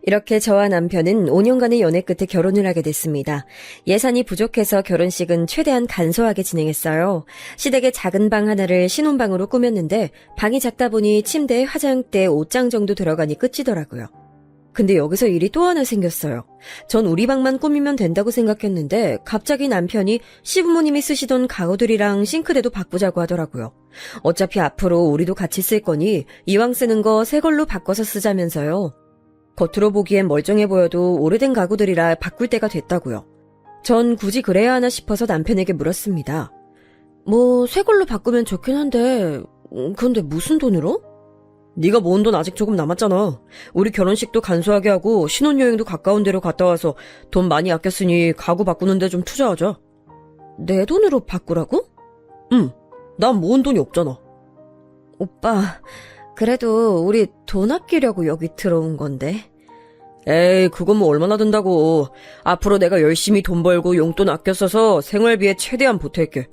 이렇게 저와 남편은 5년간의 연애 끝에 결혼을 하게 됐습니다. 예산이 부족해서 결혼식은 최대한 간소하게 진행했어요. 시댁의 작은 방 하나를 신혼방으로 꾸몄는데 방이 작다 보니 침대에 화장대, 옷장 정도 들어가니 끝이더라고요. 근데 여기서 일이 또 하나 생겼어요. 전 우리 방만 꾸미면 된다고 생각했는데 갑자기 남편이 시부모님이 쓰시던 가구들이랑 싱크대도 바꾸자고 하더라고요. 어차피 앞으로 우리도 같이 쓸 거니 이왕 쓰는 거 새 걸로 바꿔서 쓰자면서요. 겉으로 보기엔 멀쩡해 보여도 오래된 가구들이라 바꿀 때가 됐다고요. 전 굳이 그래야 하나 싶어서 남편에게 물었습니다. 새 걸로 바꾸면 좋긴 한데 근데 무슨 돈으로? 네가 모은 돈 아직 조금 남았잖아. 우리 결혼식도 간소하게 하고 신혼여행도 가까운 데로 갔다 와서 돈 많이 아꼈으니 가구 바꾸는 데 좀 투자하자. 내 돈으로 바꾸라고? 응. 난 모은 돈이 없잖아. 오빠, 그래도 우리 돈 아끼려고 여기 들어온 건데. 에이, 그건 뭐 얼마나 든다고. 앞으로 내가 열심히 돈 벌고 용돈 아껴 써서 생활비에 최대한 보탤게.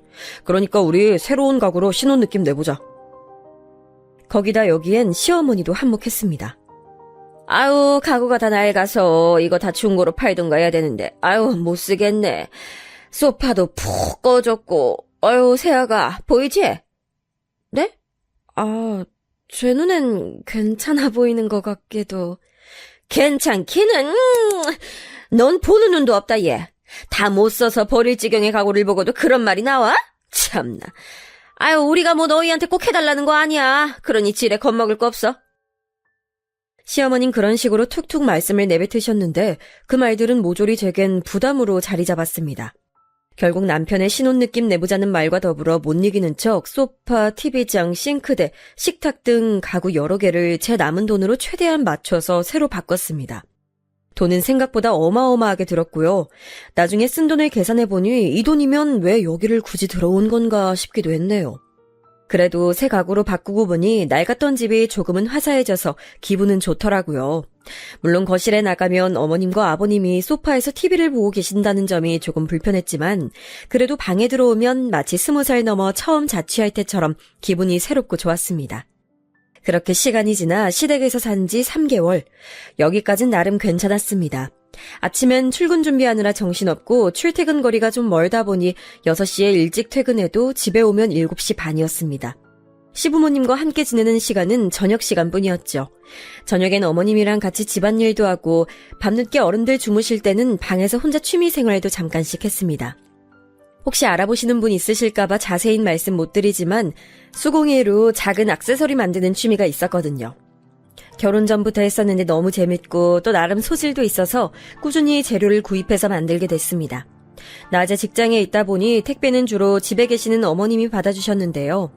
그러니까 우리 새로운 가구로 신혼 느낌 내보자. 거기다 여기엔 시어머니도 한몫했습니다. 아유, 가구가 다 낡아서 이거 다 중고로 팔든가 해야 되는데 아유, 못 쓰겠네. 소파도 푹 꺼졌고 아유, 세아가 보이지? 네? 제 눈엔 괜찮아 보이는 것 같기도. 괜찮기는 넌 보는 눈도 없다 얘. 다 못 써서 버릴 지경의 가구를 보고도 그런 말이 나와? 참나. 아유, 우리가 뭐 너희한테 꼭 해달라는 거 아니야. 그러니 지레 겁먹을 거 없어. 시어머닌 그런 식으로 툭툭 말씀을 내뱉으셨는데 그 말들은 모조리 제겐 부담으로 자리 잡았습니다. 결국 남편의 신혼 느낌 내보자는 말과 더불어 못 이기는 척 소파, TV장, 싱크대, 식탁 등 가구 여러 개를 제 남은 돈으로 최대한 맞춰서 새로 바꿨습니다. 돈은 생각보다 어마어마하게 들었고요. 나중에 쓴 돈을 계산해보니 이 돈이면 왜 여기를 굳이 들어온 건가 싶기도 했네요. 그래도 새 가구로 바꾸고 보니 낡았던 집이 조금은 화사해져서 기분은 좋더라고요. 물론 거실에 나가면 어머님과 아버님이 소파에서 TV를 보고 계신다는 점이 조금 불편했지만 그래도 방에 들어오면 마치 20살 넘어 처음 자취할 때처럼 기분이 새롭고 좋았습니다. 그렇게 시간이 지나 시댁에서 산 지 3개월. 여기까진 나름 괜찮았습니다. 아침엔 출근 준비하느라 정신없고 출퇴근 거리가 좀 멀다 보니 6시에 일찍 퇴근해도 집에 오면 7시 반이었습니다. 시부모님과 함께 지내는 시간은 저녁 시간뿐이었죠. 저녁엔 어머님이랑 같이 집안일도 하고 밤늦게 어른들 주무실 때는 방에서 혼자 취미생활도 잠깐씩 했습니다. 혹시 알아보시는 분 있으실까봐 자세인 말씀 못 드리지만 수공예로 작은 액세서리 만드는 취미가 있었거든요. 결혼 전부터 했었는데 너무 재밌고 또 나름 소질도 있어서 꾸준히 재료를 구입해서 만들게 됐습니다. 낮에 직장에 있다 보니 택배는 주로 집에 계시는 어머님이 받아주셨는데요.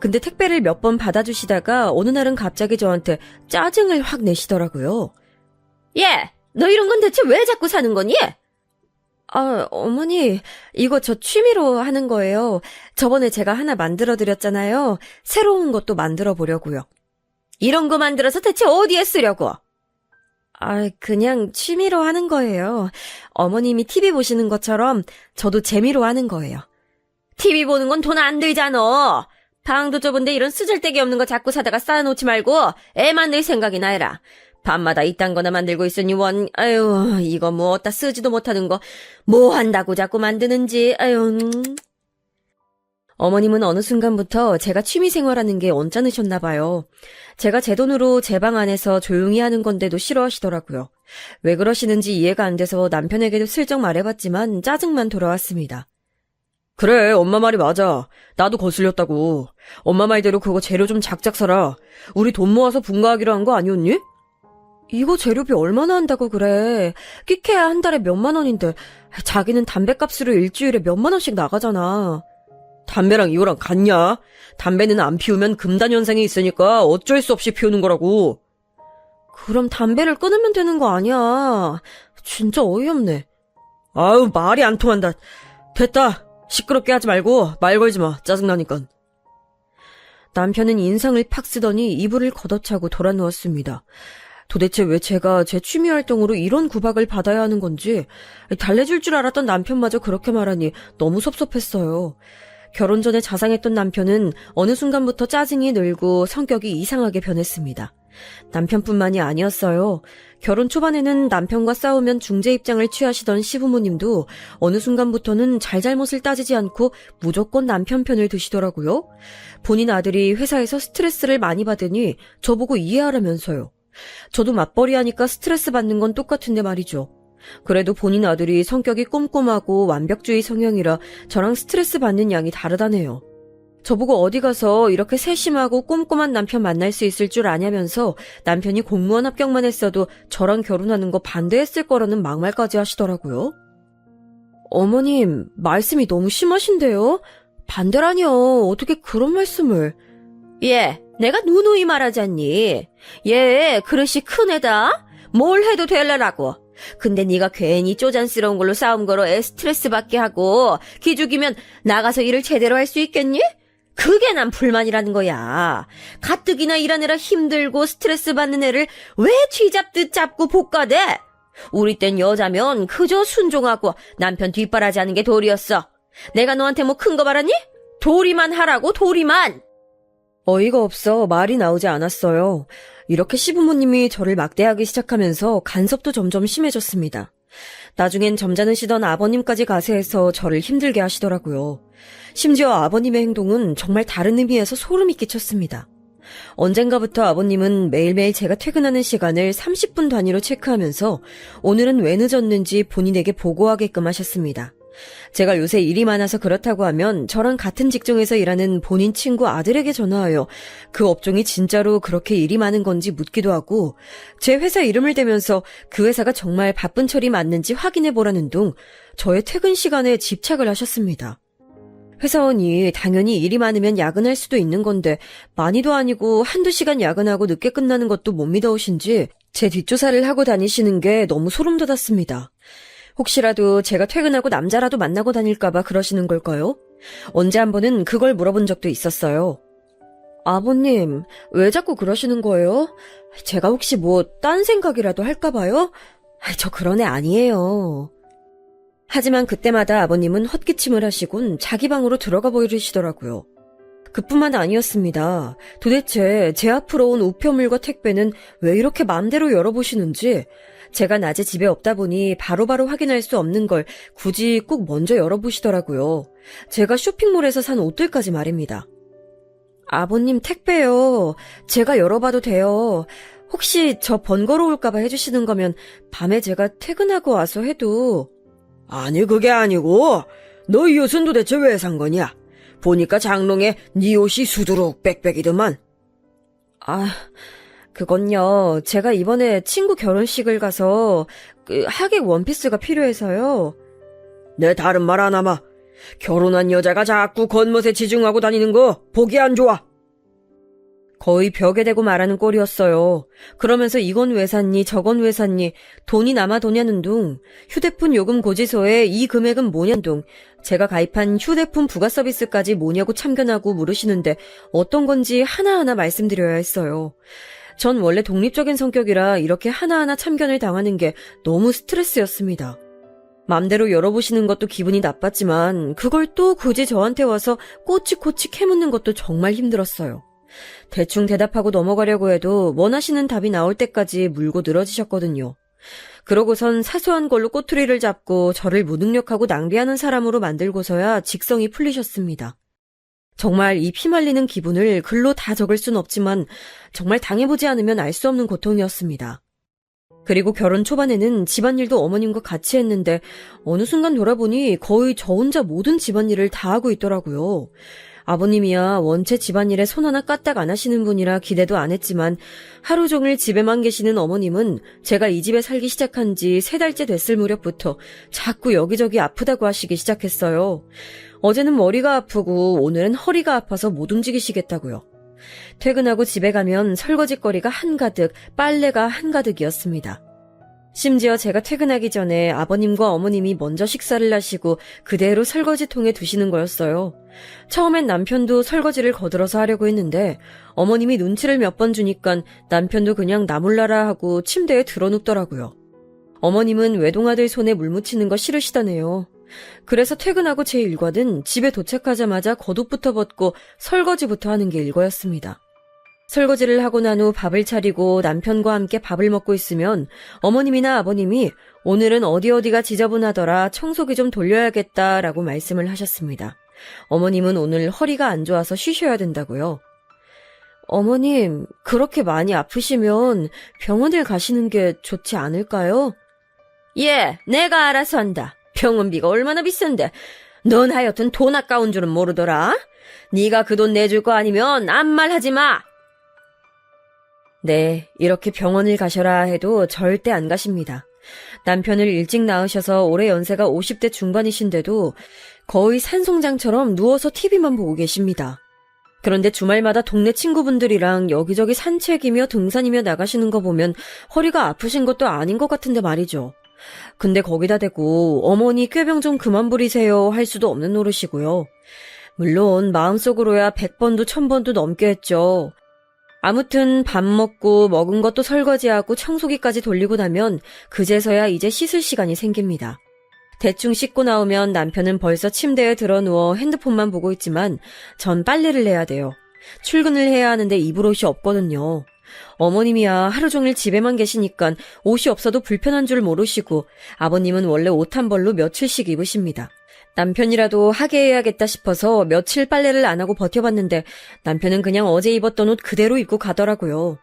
근데 택배를 몇 번 받아주시다가 어느 날은 갑자기 저한테 짜증을 확 내시더라고요. 예, 너 이런 건 대체 왜 자꾸 사는 거니? 어머니, 이거 저 취미로 하는 거예요. 저번에 제가 하나 만들어 드렸잖아요. 새로운 것도 만들어 보려고요. 이런 거 만들어서 대체 어디에 쓰려고? 그냥 취미로 하는 거예요. 어머님이 TV 보시는 것처럼 저도 재미로 하는 거예요. TV 보는 건 돈 안 들잖아. 방도 좁은데 이런 쓰잘데기 없는 거 자꾸 사다가 쌓아놓지 말고 애 만들 생각이나 해라. 밤마다 이딴 거나 만들고 있으니 아유, 이거 뭐 어디다 쓰지도 못하는 거 뭐 한다고 자꾸 만드는지, 아유. 어머님은 어느 순간부터 제가 취미 생활하는 게 언짢으셨나 봐요. 제가 제 돈으로 제 방 안에서 조용히 하는 건데도 싫어하시더라고요. 왜 그러시는지 이해가 안 돼서 남편에게도 슬쩍 말해봤지만 짜증만 돌아왔습니다. 그래, 엄마 말이 맞아. 나도 거슬렸다고. 엄마 말대로 그거 재료 좀 작작 사라. 우리 돈 모아서 분가하기로 한 거 아니었니? 이거 재료비 얼마나 한다고 그래. 끼케야 한 달에 몇만 원인데 자기는 담배값으로 일주일에 몇만 원씩 나가잖아. 담배랑 이거랑 같냐? 담배는 안 피우면 금단 현상이 있으니까 어쩔 수 없이 피우는 거라고. 그럼 담배를 끊으면 되는 거 아니야. 진짜 어이없네. 아유, 말이 안 통한다. 됐다. 시끄럽게 하지 말고 말 걸지 마. 짜증나니까. 남편은 인상을 팍 쓰더니 이불을 걷어차고 돌아 누웠습니다. 도대체 왜 제가 제 취미 활동으로 이런 구박을 받아야 하는 건지 달래줄 줄 알았던 남편마저 그렇게 말하니 너무 섭섭했어요. 결혼 전에 자상했던 남편은 어느 순간부터 짜증이 늘고 성격이 이상하게 변했습니다. 남편뿐만이 아니었어요. 결혼 초반에는 남편과 싸우면 중재 입장을 취하시던 시부모님도 어느 순간부터는 잘잘못을 따지지 않고 무조건 남편 편을 드시더라고요. 본인 아들이 회사에서 스트레스를 많이 받으니 저보고 이해하라면서요. 저도 맞벌이 하니까 스트레스 받는 건 똑같은데 말이죠. 그래도 본인 아들이 성격이 꼼꼼하고 완벽주의 성향이라 저랑 스트레스 받는 양이 다르다네요. 저보고 어디 가서 이렇게 세심하고 꼼꼼한 남편 만날 수 있을 줄 아냐면서 남편이 공무원 합격만 했어도 저랑 결혼하는 거 반대했을 거라는 막말까지 하시더라고요. 어머님, 말씀이 너무 심하신데요? 반대라뇨. 어떻게 그런 말씀을. 예, 내가 누누이 말하잖니. 얘 그릇이 큰 애다. 뭘 해도 될래라고. 근데 네가 괜히 쪼잔스러운 걸로 싸움 걸어 애 스트레스 받게 하고 기죽이면 나가서 일을 제대로 할 수 있겠니? 그게 난 불만이라는 거야. 가뜩이나 일하느라 힘들고 스트레스 받는 애를 왜 쥐잡듯 잡고 볶아대? 우리 땐 여자면 그저 순종하고 남편 뒷바라지 하는 게 도리였어. 내가 너한테 뭐 큰 거 바랐니? 도리만 하라고, 도리만. 어이가 없어 말이 나오지 않았어요. 이렇게 시부모님이 저를 막대하기 시작하면서 간섭도 점점 심해졌습니다. 나중엔 점잖으시던 아버님까지 가세해서 저를 힘들게 하시더라고요. 심지어 아버님의 행동은 정말 다른 의미에서 소름이 끼쳤습니다. 언젠가부터 아버님은 매일매일 제가 퇴근하는 시간을 30분 단위로 체크하면서 오늘은 왜 늦었는지 본인에게 보고하게끔 하셨습니다. 제가 요새 일이 많아서 그렇다고 하면 저랑 같은 직종에서 일하는 본인 친구 아들에게 전화하여 그 업종이 진짜로 그렇게 일이 많은 건지 묻기도 하고 제 회사 이름을 대면서 그 회사가 정말 바쁜 철이 맞는지 확인해보라는 둥 저의 퇴근 시간에 집착을 하셨습니다. 회사원이 당연히 일이 많으면 야근할 수도 있는 건데 많이도 아니고 한두 시간 야근하고 늦게 끝나는 것도 못 믿어오신지 제 뒷조사를 하고 다니시는 게 너무 소름 돋았습니다. 혹시라도 제가 퇴근하고 남자라도 만나고 다닐까봐 그러시는 걸까요? 언제 한 번은 그걸 물어본 적도 있었어요. 아버님, 왜 자꾸 그러시는 거예요? 제가 혹시 뭐 딴 생각이라도 할까봐요? 저 그런 애 아니에요. 하지만 그때마다 아버님은 헛기침을 하시곤 자기 방으로 들어가 버리시더라고요. 그뿐만 아니었습니다. 도대체 제 앞으로 온 우편물과 택배는 왜 이렇게 마음대로 열어보시는지 제가 낮에 집에 없다 보니 바로바로 확인할 수 없는 걸 굳이 꼭 먼저 열어보시더라고요. 제가 쇼핑몰에서 산 옷들까지 말입니다. 아버님 택배요. 제가 열어봐도 돼요. 혹시 저 번거로울까봐 해주시는 거면 밤에 제가 퇴근하고 와서 해도. 아니 그게 아니고 너 이 옷은 도대체 왜 산 거냐? 보니까 장롱에 네 옷이 수두룩 빽빽이더만. 그건요. 제가 이번에 친구 결혼식을 가서 하객 원피스가 필요해서요. 내 다른 말 안 하마. 결혼한 여자가 자꾸 겉멋에 지중하고 다니는 거 보기 안 좋아. 거의 벽에 대고 말하는 꼴이었어요. 그러면서 이건 왜 샀니 저건 왜 샀니 돈이 남아도냐는 둥 휴대폰 요금 고지서에 이 금액은 뭐냐는 둥 제가 가입한 휴대폰 부가 서비스까지 뭐냐고 참견하고 물으시는데 어떤 건지 하나하나 말씀드려야 했어요. 전 원래 독립적인 성격이라 이렇게 하나하나 참견을 당하는 게 너무 스트레스였습니다. 맘대로 열어보시는 것도 기분이 나빴지만 그걸 또 굳이 저한테 와서 꼬치꼬치 캐묻는 것도 정말 힘들었어요. 대충 대답하고 넘어가려고 해도 원하시는 답이 나올 때까지 물고 늘어지셨거든요. 그러고선 사소한 걸로 꼬투리를 잡고 저를 무능력하고 낭비하는 사람으로 만들고서야 직성이 풀리셨습니다. 정말 이 피말리는 기분을 글로 다 적을 순 없지만 정말 당해보지 않으면 알 수 없는 고통이었습니다. 그리고 결혼 초반에는 집안일도 어머님과 같이 했는데 어느 순간 돌아보니 거의 저 혼자 모든 집안일을 다 하고 있더라고요. 아버님이야 원체 집안일에 손 하나 까딱 안 하시는 분이라 기대도 안 했지만 하루 종일 집에만 계시는 어머님은 제가 이 집에 살기 시작한 지 3달째 됐을 무렵부터 자꾸 여기저기 아프다고 하시기 시작했어요. 어제는 머리가 아프고 오늘은 허리가 아파서 못 움직이시겠다고요. 퇴근하고 집에 가면 설거지거리가 한가득, 빨래가 한가득이었습니다. 심지어 제가 퇴근하기 전에 아버님과 어머님이 먼저 식사를 하시고 그대로 설거지통에 두시는 거였어요. 처음엔 남편도 설거지를 거들어서 하려고 했는데 어머님이 눈치를 몇 번 주니까 남편도 그냥 나 몰라라 하고 침대에 드러눕더라고요. 어머님은 외동아들 손에 물 묻히는 거 싫으시다네요. 그래서 퇴근하고 제 일과는 집에 도착하자마자 겉옷부터 벗고 설거지부터 하는 게 일과였습니다. 설거지를 하고 난 후 밥을 차리고 남편과 함께 밥을 먹고 있으면 어머님이나 아버님이 오늘은 어디가 지저분하더라 청소기 좀 돌려야겠다라고 말씀을 하셨습니다. 어머님은 오늘 허리가 안 좋아서 쉬셔야 된다고요. 어머님, 그렇게 많이 아프시면 병원을 가시는 게 좋지 않을까요? 예, 내가 알아서 한다. 병원비가 얼마나 비싼데. 넌 하여튼 돈 아까운 줄은 모르더라. 네가 그 돈 내줄 거 아니면 아무 말 하지 마. 네, 이렇게 병원을 가셔라 해도 절대 안 가십니다. 남편을 일찍 낳으셔서 올해 연세가 50대 중반이신데도 거의 산송장처럼 누워서 TV만 보고 계십니다. 그런데 주말마다 동네 친구분들이랑 여기저기 산책이며 등산이며 나가시는 거 보면 허리가 아프신 것도 아닌 것 같은데 말이죠. 근데 거기다 대고 어머니 꾀병 좀 그만 부리세요 할 수도 없는 노릇이고요. 물론 마음속으로야 100번도 1000번도 넘게 했죠. 아무튼 밥 먹고 먹은 것도 설거지하고 청소기까지 돌리고 나면 그제서야 이제 씻을 시간이 생깁니다. 대충 씻고 나오면 남편은 벌써 침대에 드러누워 핸드폰만 보고 있지만 전 빨래를 해야 돼요. 출근을 해야 하는데 입을 옷이 없거든요. 어머님이야 하루 종일 집에만 계시니까 옷이 없어도 불편한 줄 모르시고 아버님은 원래 옷 한 벌로 며칠씩 입으십니다. 남편이라도 하게 해야겠다 싶어서 며칠 빨래를 안 하고 버텨봤는데 남편은 그냥 어제 입었던 옷 그대로 입고 가더라고요.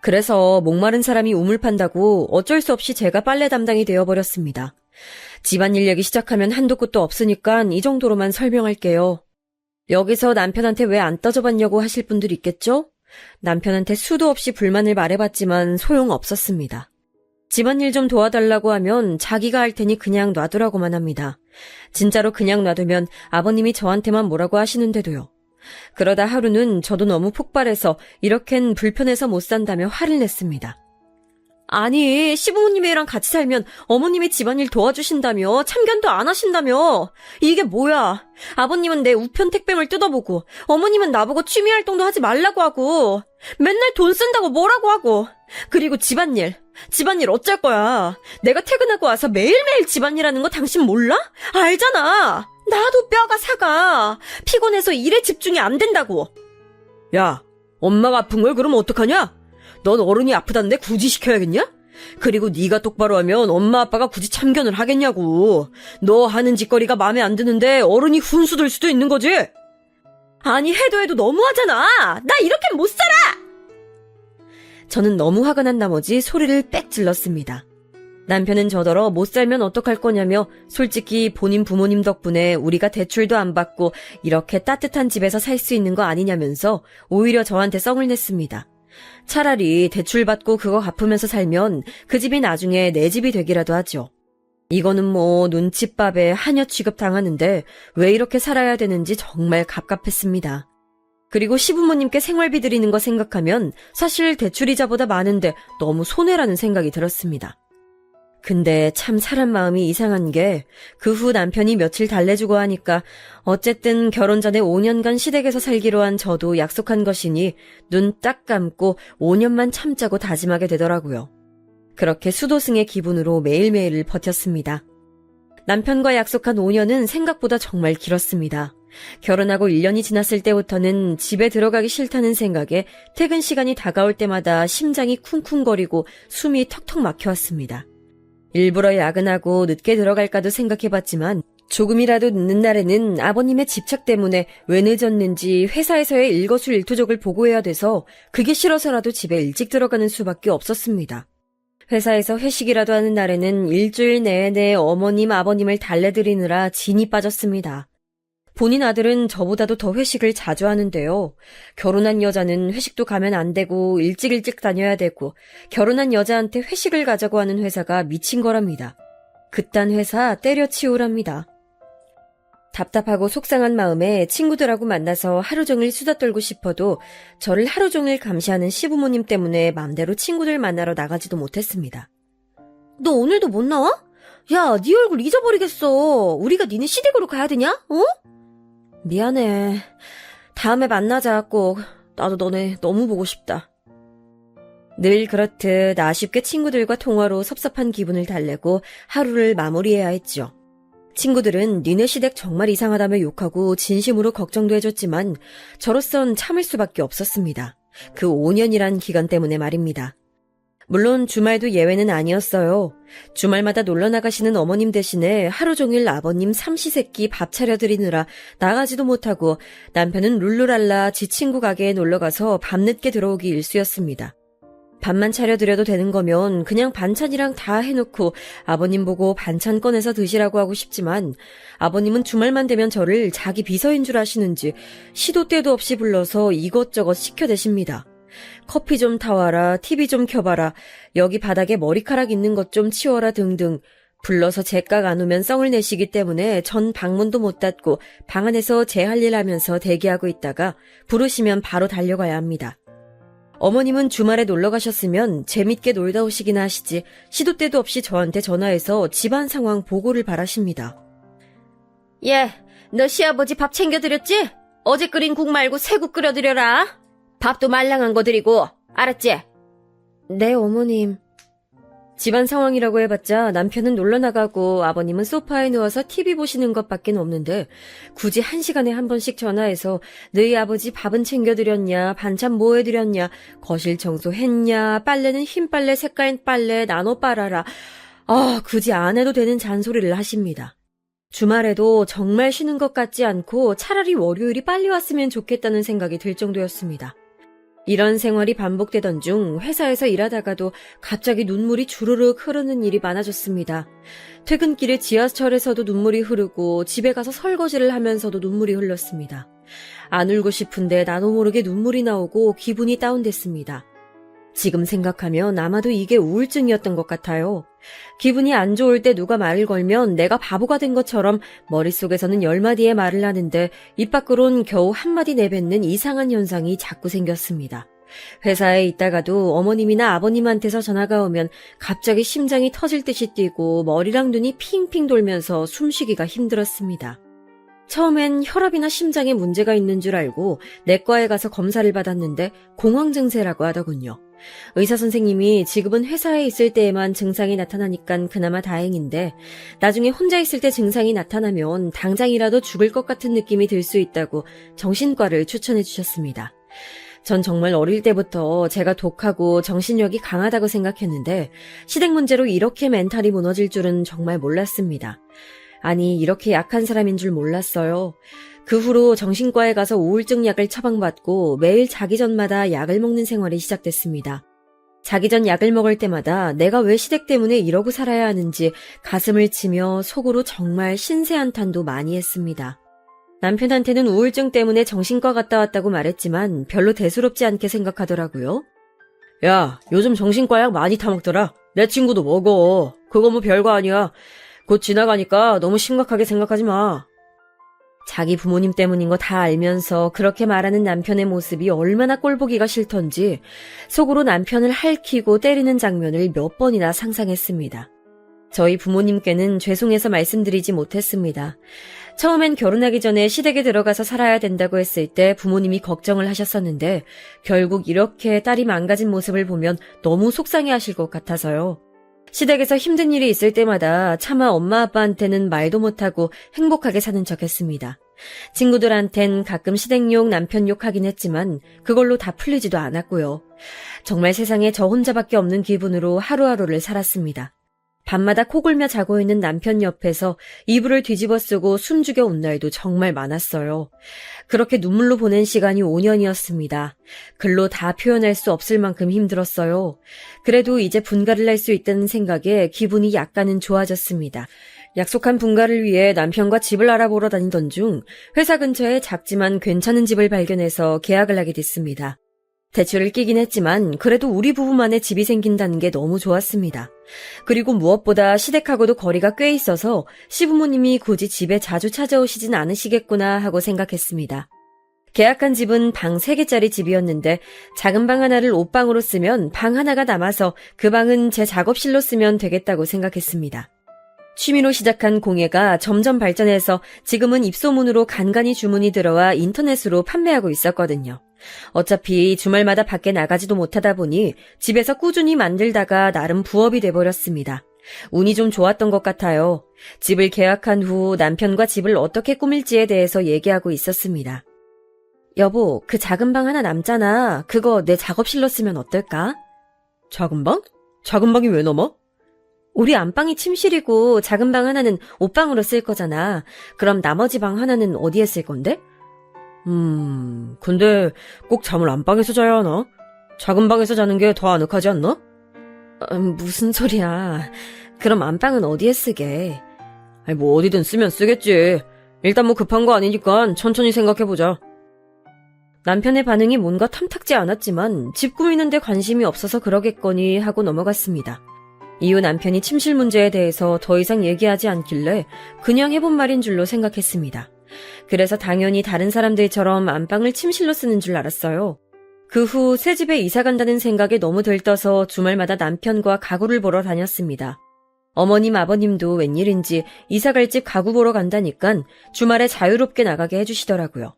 그래서 목마른 사람이 우물 판다고 어쩔 수 없이 제가 빨래 담당이 되어버렸습니다. 집안일 얘기 시작하면 한도 끝도 없으니까 이 정도로만 설명할게요. 여기서 남편한테 왜 안 떠져봤냐고 하실 분들 있겠죠? 남편한테 수도 없이 불만을 말해봤지만 소용없었습니다. 집안일 좀 도와달라고 하면 자기가 할 테니 그냥 놔두라고만 합니다. 진짜로 그냥 놔두면 아버님이 저한테만 뭐라고 하시는데도요. 그러다 하루는 저도 너무 폭발해서 이렇겐 불편해서 못 산다며 화를 냈습니다. 아니, 시부모님이랑 같이 살면 어머님이 집안일 도와주신다며 참견도 안 하신다며. 이게 뭐야. 아버님은 내 우편 택배물 뜯어보고 어머님은 나보고 취미활동도 하지 말라고 하고 맨날 돈 쓴다고 뭐라고 하고 그리고 집안일 어쩔 거야. 내가 퇴근하고 와서 매일매일 집안일 하는 거 당신 몰라? 알잖아. 나도 뼈가 사가. 피곤해서 일에 집중이 안 된다고. 야, 엄마가 아픈 걸 그럼 어떡하냐? 넌 어른이 아프다는데 굳이 시켜야겠냐? 그리고 네가 똑바로 하면 엄마 아빠가 굳이 참견을 하겠냐고. 너 하는 짓거리가 마음에 안 드는데 어른이 훈수 둘 수도 있는 거지? 아니 해도 너무하잖아. 나 이렇게 못 살아. 저는 너무 화가 난 나머지 소리를 빽 질렀습니다. 남편은 저더러 못 살면 어떡할 거냐며 솔직히 본인 부모님 덕분에 우리가 대출도 안 받고 이렇게 따뜻한 집에서 살 수 있는 거 아니냐면서 오히려 저한테 썽을 냈습니다. 차라리 대출 받고 그거 갚으면서 살면 그 집이 나중에 내 집이 되기라도 하죠. 이거는 뭐 눈칫밥에 하녀 취급 당하는데 왜 이렇게 살아야 되는지 정말 갑갑했습니다. 그리고 시부모님께 생활비 드리는 거 생각하면 사실 대출이자보다 많은데 너무 손해라는 생각이 들었습니다. 근데 참 사람 마음이 이상한 게 그 후 남편이 며칠 달래주고 하니까 어쨌든 결혼 전에 5년간 시댁에서 살기로 한 저도 약속한 것이니 눈 딱 감고 5년만 참자고 다짐하게 되더라고요. 그렇게 수도승의 기분으로 매일매일을 버텼습니다. 남편과 약속한 5년은 생각보다 정말 길었습니다. 결혼하고 1년이 지났을 때부터는 집에 들어가기 싫다는 생각에 퇴근 시간이 다가올 때마다 심장이 쿵쿵거리고 숨이 턱턱 막혀왔습니다. 일부러 야근하고 늦게 들어갈까도 생각해봤지만 조금이라도 늦는 날에는 아버님의 집착 때문에 왜 늦었는지 회사에서의 일거수일투족을 보고해야 돼서 그게 싫어서라도 집에 일찍 들어가는 수밖에 없었습니다. 회사에서 회식이라도 하는 날에는 일주일 내내 어머님, 아버님을 달래드리느라 진이 빠졌습니다. 본인 아들은 저보다도 더 회식을 자주 하는데요. 결혼한 여자는 회식도 가면 안 되고 일찍 다녀야 되고 결혼한 여자한테 회식을 가자고 하는 회사가 미친 거랍니다. 그딴 회사 때려치우랍니다. 답답하고 속상한 마음에 친구들하고 만나서 하루 종일 수다 떨고 싶어도 저를 하루 종일 감시하는 시부모님 때문에 맘대로 친구들 만나러 나가지도 못했습니다. 너 오늘도 못 나와? 야, 네 얼굴 잊어버리겠어. 우리가 니네 시댁으로 가야 되냐? 어? 미안해. 다음에 만나자 꼭. 나도 너네 너무 보고 싶다. 늘 그렇듯 아쉽게 친구들과 통화로 섭섭한 기분을 달래고 하루를 마무리해야 했죠. 친구들은 니네 시댁 정말 이상하다며 욕하고 진심으로 걱정도 해줬지만 저로선 참을 수밖에 없었습니다. 그 5년이란 기간 때문에 말입니다. 물론 주말도 예외는 아니었어요. 주말마다 놀러 나가시는 어머님 대신에 하루 종일 아버님 삼시세끼 밥 차려드리느라 나가지도 못하고 남편은 룰루랄라 지 친구 가게에 놀러가서 밤늦게 들어오기 일쑤였습니다. 밥만 차려드려도 되는 거면 그냥 반찬이랑 다 해놓고 아버님 보고 반찬 꺼내서 드시라고 하고 싶지만 아버님은 주말만 되면 저를 자기 비서인 줄 아시는지 시도 때도 없이 불러서 이것저것 시켜대십니다. 커피 좀 타와라, TV 좀 켜봐라, 여기 바닥에 머리카락 있는 것 좀 치워라 등등 불러서 제깍 안 오면 썽을 내시기 때문에 전 방문도 못 닫고 방 안에서 제 할 일 하면서 대기하고 있다가 부르시면 바로 달려가야 합니다. 어머님은 주말에 놀러 가셨으면 재밌게 놀다 오시기나 하시지 시도 때도 없이 저한테 전화해서 집안 상황 보고를 바라십니다. 예, 너 시아버지 밥 챙겨드렸지? 어제 끓인 국 말고 새국 끓여드려라. 밥도 말랑한 거 드리고, 알았지? 네, 어머님. 집안 상황이라고 해봤자 남편은 놀러 나가고 아버님은 소파에 누워서 TV 보시는 것밖에 없는데 굳이 1시간에 한 번씩 전화해서 너희 아버지 밥은 챙겨드렸냐, 반찬 뭐 해드렸냐, 거실 청소했냐, 빨래는 흰 빨래, 색깔 빨래 나눠 빨아라. 굳이 안 해도 되는 잔소리를 하십니다. 주말에도 정말 쉬는 것 같지 않고 차라리 월요일이 빨리 왔으면 좋겠다는 생각이 들 정도였습니다. 이런 생활이 반복되던 중 회사에서 일하다가도 갑자기 눈물이 주르륵 흐르는 일이 많아졌습니다. 퇴근길에 지하철에서도 눈물이 흐르고 집에 가서 설거지를 하면서도 눈물이 흘렀습니다. 안 울고 싶은데 나도 모르게 눈물이 나오고 기분이 다운됐습니다. 지금 생각하면 아마도 이게 우울증이었던 것 같아요. 기분이 안 좋을 때 누가 말을 걸면 내가 바보가 된 것처럼 머릿속에서는 10마디의 말을 하는데 입 밖으론 겨우 한마디 내뱉는 이상한 현상이 자꾸 생겼습니다. 회사에 있다가도 어머님이나 아버님한테서 전화가 오면 갑자기 심장이 터질 듯이 뛰고 머리랑 눈이 핑핑 돌면서 숨쉬기가 힘들었습니다. 처음엔 혈압이나 심장에 문제가 있는 줄 알고 내과에 가서 검사를 받았는데 공황증세라고 하더군요. 의사 선생님이 지금은 회사에 있을 때에만 증상이 나타나니까 그나마 다행인데 나중에 혼자 있을 때 증상이 나타나면 당장이라도 죽을 것 같은 느낌이 들 수 있다고 정신과를 추천해 주셨습니다. 전 정말 어릴 때부터 제가 독하고 정신력이 강하다고 생각했는데 시댁 문제로 이렇게 멘탈이 무너질 줄은 정말 몰랐습니다. 아니, 이렇게 약한 사람인 줄 몰랐어요. 그 후로 정신과에 가서 우울증 약을 처방받고 매일 자기 전마다 약을 먹는 생활이 시작됐습니다. 자기 전 약을 먹을 때마다 내가 왜 시댁 때문에 이러고 살아야 하는지 가슴을 치며 속으로 정말 신세한탄도 많이 했습니다. 남편한테는 우울증 때문에 정신과 갔다 왔다고 말했지만 별로 대수롭지 않게 생각하더라고요. 야, 요즘 정신과 약 많이 타먹더라. 내 친구도 먹어. 그거 뭐 별거 아니야. 곧 지나가니까 너무 심각하게 생각하지 마. 자기 부모님 때문인 거 다 알면서 그렇게 말하는 남편의 모습이 얼마나 꼴보기가 싫던지 속으로 남편을 할퀴고 때리는 장면을 몇 번이나 상상했습니다. 저희 부모님께는 죄송해서 말씀드리지 못했습니다. 처음엔 결혼하기 전에 시댁에 들어가서 살아야 된다고 했을 때 부모님이 걱정을 하셨었는데 결국 이렇게 딸이 망가진 모습을 보면 너무 속상해하실 것 같아서요. 시댁에서 힘든 일이 있을 때마다 차마 엄마 아빠한테는 말도 못하고 행복하게 사는 척했습니다. 친구들한텐 가끔 시댁욕 남편욕 하긴 했지만 그걸로 다 풀리지도 않았고요. 정말 세상에 저 혼자밖에 없는 기분으로 하루하루를 살았습니다. 밤마다 코골며 자고 있는 남편 옆에서 이불을 뒤집어 쓰고 숨죽여 온 날도 정말 많았어요. 그렇게 눈물로 보낸 시간이 5년이었습니다. 글로 다 표현할 수 없을 만큼 힘들었어요. 그래도 이제 분가를 할 수 있다는 생각에 기분이 약간은 좋아졌습니다. 약속한 분가를 위해 남편과 집을 알아보러 다니던 중 회사 근처에 작지만 괜찮은 집을 발견해서 계약을 하게 됐습니다. 대출을 끼긴 했지만 그래도 우리 부부만의 집이 생긴다는 게 너무 좋았습니다. 그리고 무엇보다 시댁하고도 거리가 꽤 있어서 시부모님이 굳이 집에 자주 찾아오시진 않으시겠구나 하고 생각했습니다. 계약한 집은 방 3개짜리 집이었는데 작은 방 하나를 옷방으로 쓰면 방 하나가 남아서 그 방은 제 작업실로 쓰면 되겠다고 생각했습니다. 취미로 시작한 공예가 점점 발전해서 지금은 입소문으로 간간히 주문이 들어와 인터넷으로 판매하고 있었거든요. 어차피 주말마다 밖에 나가지도 못하다 보니 집에서 꾸준히 만들다가 나름 부업이 돼버렸습니다. 운이 좀 좋았던 것 같아요. 집을 계약한 후 남편과 집을 어떻게 꾸밀지에 대해서 얘기하고 있었습니다. 여보, 그 작은 방 하나 남잖아. 그거 내 작업실로 쓰면 어떨까? 작은 방? 작은 방이 왜 남아? 우리 안방이 침실이고 작은 방 하나는 옷방으로 쓸 거잖아. 그럼 나머지 방 하나는 어디에 쓸 건데? 근데 꼭 잠을 안방에서 자야 하나? 작은 방에서 자는 게 더 아늑하지 않나? 무슨 소리야. 그럼 안방은 어디에 쓰게? 아니, 뭐 어디든 쓰면 쓰겠지. 일단 뭐 급한 거 아니니까 천천히 생각해보자. 남편의 반응이 뭔가 탐탁지 않았지만 집 꾸미는데 관심이 없어서 그러겠거니 하고 넘어갔습니다. 이후 남편이 침실 문제에 대해서 더 이상 얘기하지 않길래 그냥 해본 말인 줄로 생각했습니다. 그래서 당연히 다른 사람들처럼 안방을 침실로 쓰는 줄 알았어요. 그 후 새 집에 이사 간다는 생각에 너무 들떠서 주말마다 남편과 가구를 보러 다녔습니다. 어머님 아버님도 웬일인지 이사갈 집 가구 보러 간다니깐 주말에 자유롭게 나가게 해주시더라고요.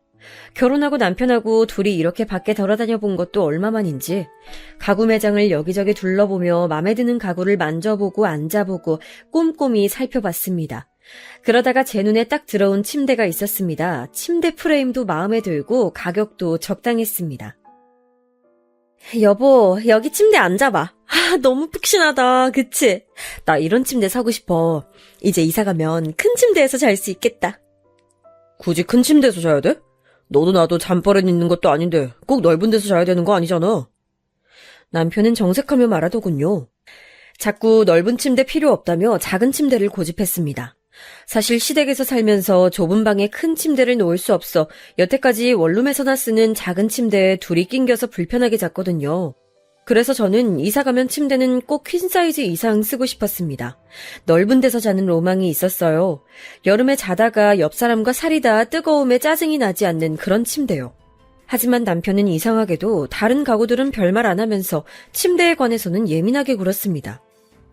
결혼하고 남편하고 둘이 이렇게 밖에 돌아다녀 본 것도 얼마만인지 가구 매장을 여기저기 둘러보며 마음에 드는 가구를 만져보고 앉아보고 꼼꼼히 살펴봤습니다. 그러다가 제 눈에 딱 들어온 침대가 있었습니다. 침대 프레임도 마음에 들고 가격도 적당했습니다. 여보, 여기 침대 앉아봐. 너무 푹신하다, 그치? 나 이런 침대 사고 싶어. 이제 이사 가면 큰 침대에서 잘 수 있겠다. 굳이 큰 침대에서 자야 돼? 너도 나도 잠버릇 있는 것도 아닌데 꼭 넓은 데서 자야 되는 거 아니잖아. 남편은 정색하며 말하더군요. 자꾸 넓은 침대 필요 없다며 작은 침대를 고집했습니다. 사실 시댁에서 살면서 좁은 방에 큰 침대를 놓을 수 없어 여태까지 원룸에서나 쓰는 작은 침대에 둘이 낑겨서 불편하게 잤거든요. 그래서 저는 이사 가면 침대는 꼭 퀸 사이즈 이상 쓰고 싶었습니다. 넓은 데서 자는 로망이 있었어요. 여름에 자다가 옆 사람과 살이다 뜨거움에 짜증이 나지 않는 그런 침대요. 하지만 남편은 이상하게도 다른 가구들은 별말 안 하면서 침대에 관해서는 예민하게 굴었습니다.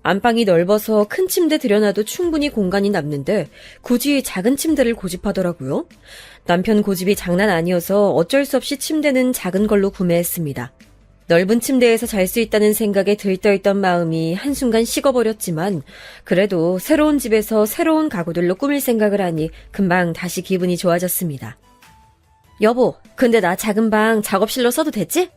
안방이 넓어서 큰 침대 들여놔도 충분히 공간이 남는데 굳이 작은 침대를 고집하더라고요. 남편 고집이 장난 아니어서 어쩔 수 없이 침대는 작은 걸로 구매했습니다. 넓은 침대에서 잘 수 있다는 생각에 들떠있던 마음이 한순간 식어버렸지만 그래도 새로운 집에서 새로운 가구들로 꾸밀 생각을 하니 금방 다시 기분이 좋아졌습니다. 여보, 근데 나 작은 방 작업실로 써도 되지?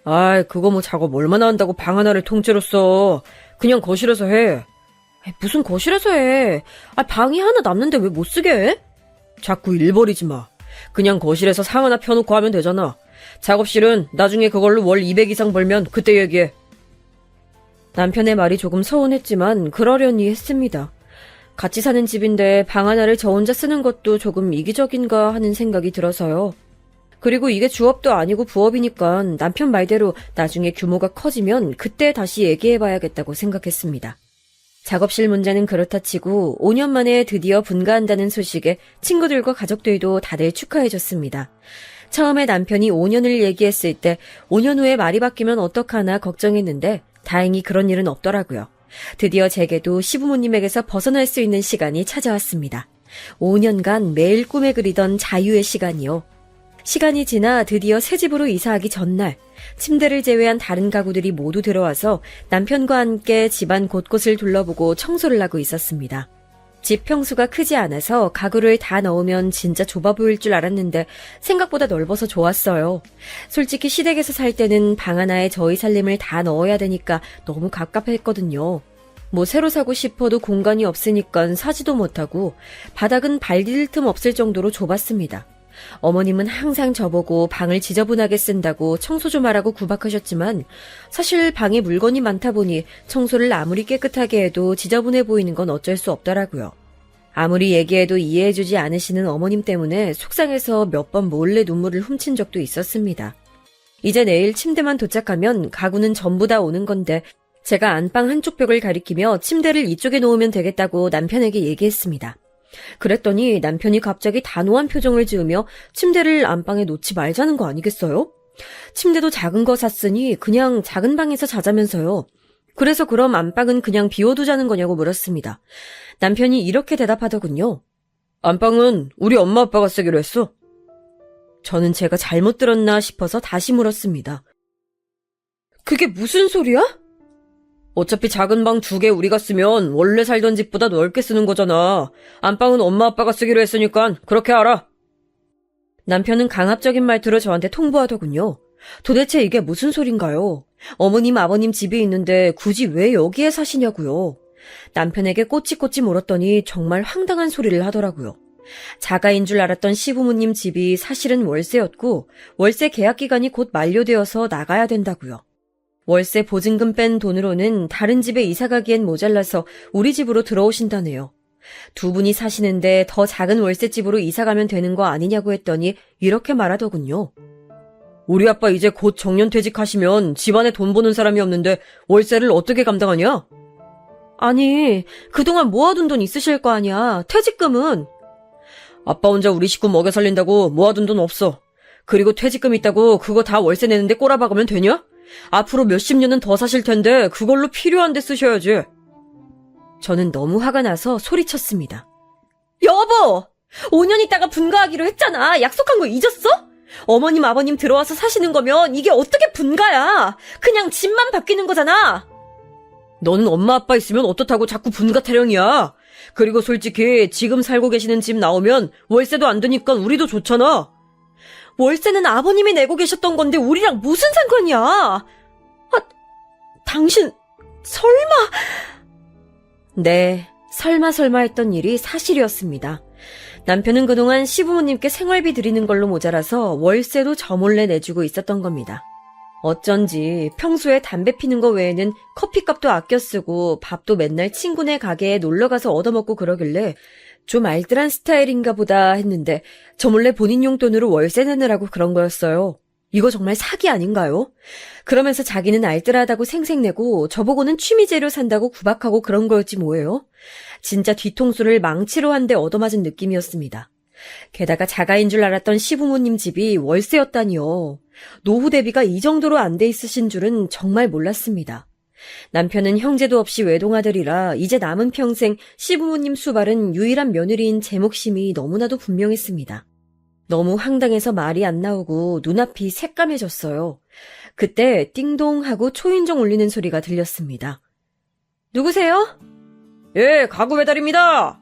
아이, 그거 뭐 작업 얼마나 한다고 방 하나를 통째로 써. 그냥 거실에서 해. 무슨 거실에서 해. 방이 하나 남는데 왜 못 쓰게 해? 자꾸 일 버리지 마. 그냥 거실에서 상 하나 펴놓고 하면 되잖아. 작업실은 나중에 그걸로 월 200 이상 벌면 그때 얘기해. 남편의 말이 조금 서운했지만 그러려니 했습니다. 같이 사는 집인데 방 하나를 저 혼자 쓰는 것도 조금 이기적인가 하는 생각이 들어서요. 그리고 이게 주업도 아니고 부업이니까 남편 말대로 나중에 규모가 커지면 그때 다시 얘기해봐야겠다고 생각했습니다. 작업실 문제는 그렇다 치고 5년 만에 드디어 분가한다는 소식에 친구들과 가족들도 다들 축하해줬습니다. 처음에 남편이 5년을 얘기했을 때 5년 후에 말이 바뀌면 어떡하나 걱정했는데 다행히 그런 일은 없더라고요. 드디어 제게도 시부모님에게서 벗어날 수 있는 시간이 찾아왔습니다. 5년간 매일 꿈에 그리던 자유의 시간이요. 시간이 지나 드디어 새 집으로 이사하기 전날 침대를 제외한 다른 가구들이 모두 들어와서 남편과 함께 집안 곳곳을 둘러보고 청소를 하고 있었습니다. 집 평수가 크지 않아서 가구를 다 넣으면 진짜 좁아 보일 줄 알았는데 생각보다 넓어서 좋았어요. 솔직히 시댁에서 살 때는 방 하나에 저희 살림을 다 넣어야 되니까 너무 갑갑했거든요. 뭐 새로 사고 싶어도 공간이 없으니까 사지도 못하고 바닥은 발 디딜 틈 없을 정도로 좁았습니다. 어머님은 항상 저보고 방을 지저분하게 쓴다고 청소 좀 하라고 구박하셨지만 사실 방에 물건이 많다 보니 청소를 아무리 깨끗하게 해도 지저분해 보이는 건 어쩔 수 없더라고요. 아무리 얘기해도 이해해주지 않으시는 어머님 때문에 속상해서 몇 번 몰래 눈물을 훔친 적도 있었습니다. 이제 내일 침대만 도착하면 가구는 전부 다 오는 건데 제가 안방 한쪽 벽을 가리키며 침대를 이쪽에 놓으면 되겠다고 남편에게 얘기했습니다. 그랬더니 남편이 갑자기 단호한 표정을 지으며 침대를 안방에 놓지 말자는 거 아니겠어요? 침대도 작은 거 샀으니 그냥 작은 방에서 자자면서요. 그래서 그럼 안방은 그냥 비워두자는 거냐고 물었습니다. 남편이 이렇게 대답하더군요. 안방은 우리 엄마 아빠가 쓰기로 했어. 저는 제가 잘못 들었나 싶어서 다시 물었습니다. 그게 무슨 소리야? 어차피 작은 방 2개 우리가 쓰면 원래 살던 집보다 넓게 쓰는 거잖아. 안방은 엄마 아빠가 쓰기로 했으니까 그렇게 알아. 남편은 강압적인 말투로 저한테 통보하더군요. 도대체 이게 무슨 소린가요? 어머님 아버님 집이 있는데 굳이 왜 여기에 사시냐고요. 남편에게 꼬치꼬치 물었더니 정말 황당한 소리를 하더라고요. 자가인 줄 알았던 시부모님 집이 사실은 월세였고 월세 계약 기간이 곧 만료되어서 나가야 된다고요. 월세 보증금 뺀 돈으로는 다른 집에 이사 가기엔 모자라서 우리 집으로 들어오신다네요. 2분이 사시는데 더 작은 월세집으로 이사 가면 되는 거 아니냐고 했더니 이렇게 말하더군요. 우리 아빠 이제 곧 정년퇴직하시면 집안에 돈 버는 사람이 없는데 월세를 어떻게 감당하냐? 아니, 그동안 모아둔 돈 있으실 거 아니야. 퇴직금은. 아빠 혼자 우리 식구 먹여 살린다고 모아둔 돈 없어. 그리고 퇴직금 있다고 그거 다 월세 내는데 꼬라박으면 되냐? 앞으로 몇십 년은 더 사실 텐데 그걸로 필요한 데 쓰셔야지. 저는 너무 화가 나서 소리쳤습니다. 여보! 5년 있다가 분가하기로 했잖아. 약속한 거 잊었어? 어머님 아버님 들어와서 사시는 거면 이게 어떻게 분가야? 그냥 집만 바뀌는 거잖아. 너는 엄마 아빠 있으면 어떻다고 자꾸 분가 타령이야. 그리고 솔직히 지금 살고 계시는 집 나오면 월세도 안 드니까 우리도 좋잖아. 월세는 아버님이 내고 계셨던 건데 우리랑 무슨 상관이야? 아, 당신 설마... 네, 설마 했던 일이 사실이었습니다. 남편은 그동안 시부모님께 생활비 드리는 걸로 모자라서 월세도 저 몰래 내주고 있었던 겁니다. 어쩐지 평소에 담배 피는 거 외에는 커피값도 아껴 쓰고 밥도 맨날 친구네 가게에 놀러가서 얻어먹고 그러길래 좀 알뜰한 스타일인가 보다 했는데 저 몰래 본인 용돈으로 월세 내느라고 그런 거였어요. 이거 정말 사기 아닌가요? 그러면서 자기는 알뜰하다고 생색내고 저보고는 취미재료 산다고 구박하고 그런 거였지 뭐예요? 진짜 뒤통수를 망치로 한 대 얻어맞은 느낌이었습니다. 게다가 자가인 줄 알았던 시부모님 집이 월세였다니요. 노후 대비가 이 정도로 안 돼 있으신 줄은 정말 몰랐습니다. 남편은 형제도 없이 외동아들이라 이제 남은 평생 시부모님 수발은 유일한 며느리인 제 몫임이 너무나도 분명했습니다. 너무 황당해서 말이 안 나오고 눈앞이 새까매졌어요. 그때 띵동 하고 초인종 울리는 소리가 들렸습니다. 누구세요? 예, 가구 배달입니다.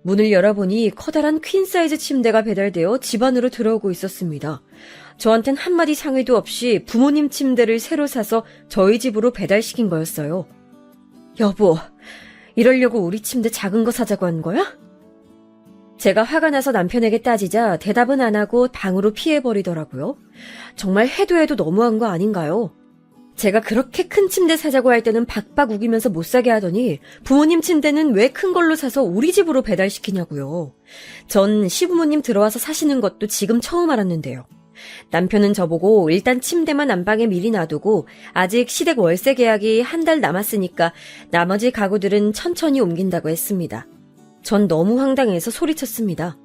문을 열어보니 커다란 퀸사이즈 침대가 배달되어 집 안으로 들어오고 있었습니다. 저한텐 한마디 상의도 없이 부모님 침대를 새로 사서 저희 집으로 배달시킨 거였어요. 여보, 이러려고 우리 침대 작은 거 사자고 한 거야? 제가 화가 나서 남편에게 따지자 대답은 안 하고 방으로 피해버리더라고요. 정말 해도 너무한 거 아닌가요? 제가 그렇게 큰 침대 사자고 할 때는 박박 우기면서 못 사게 하더니 부모님 침대는 왜 큰 걸로 사서 우리 집으로 배달시키냐고요. 전 시부모님 들어와서 사시는 것도 지금 처음 알았는데요. 남편은 저보고 일단 침대만 안방에 미리 놔두고 아직 시댁 월세 계약이 한 달 남았으니까 나머지 가구들은 천천히 옮긴다고 했습니다. 전 너무 황당해서 소리쳤습니다.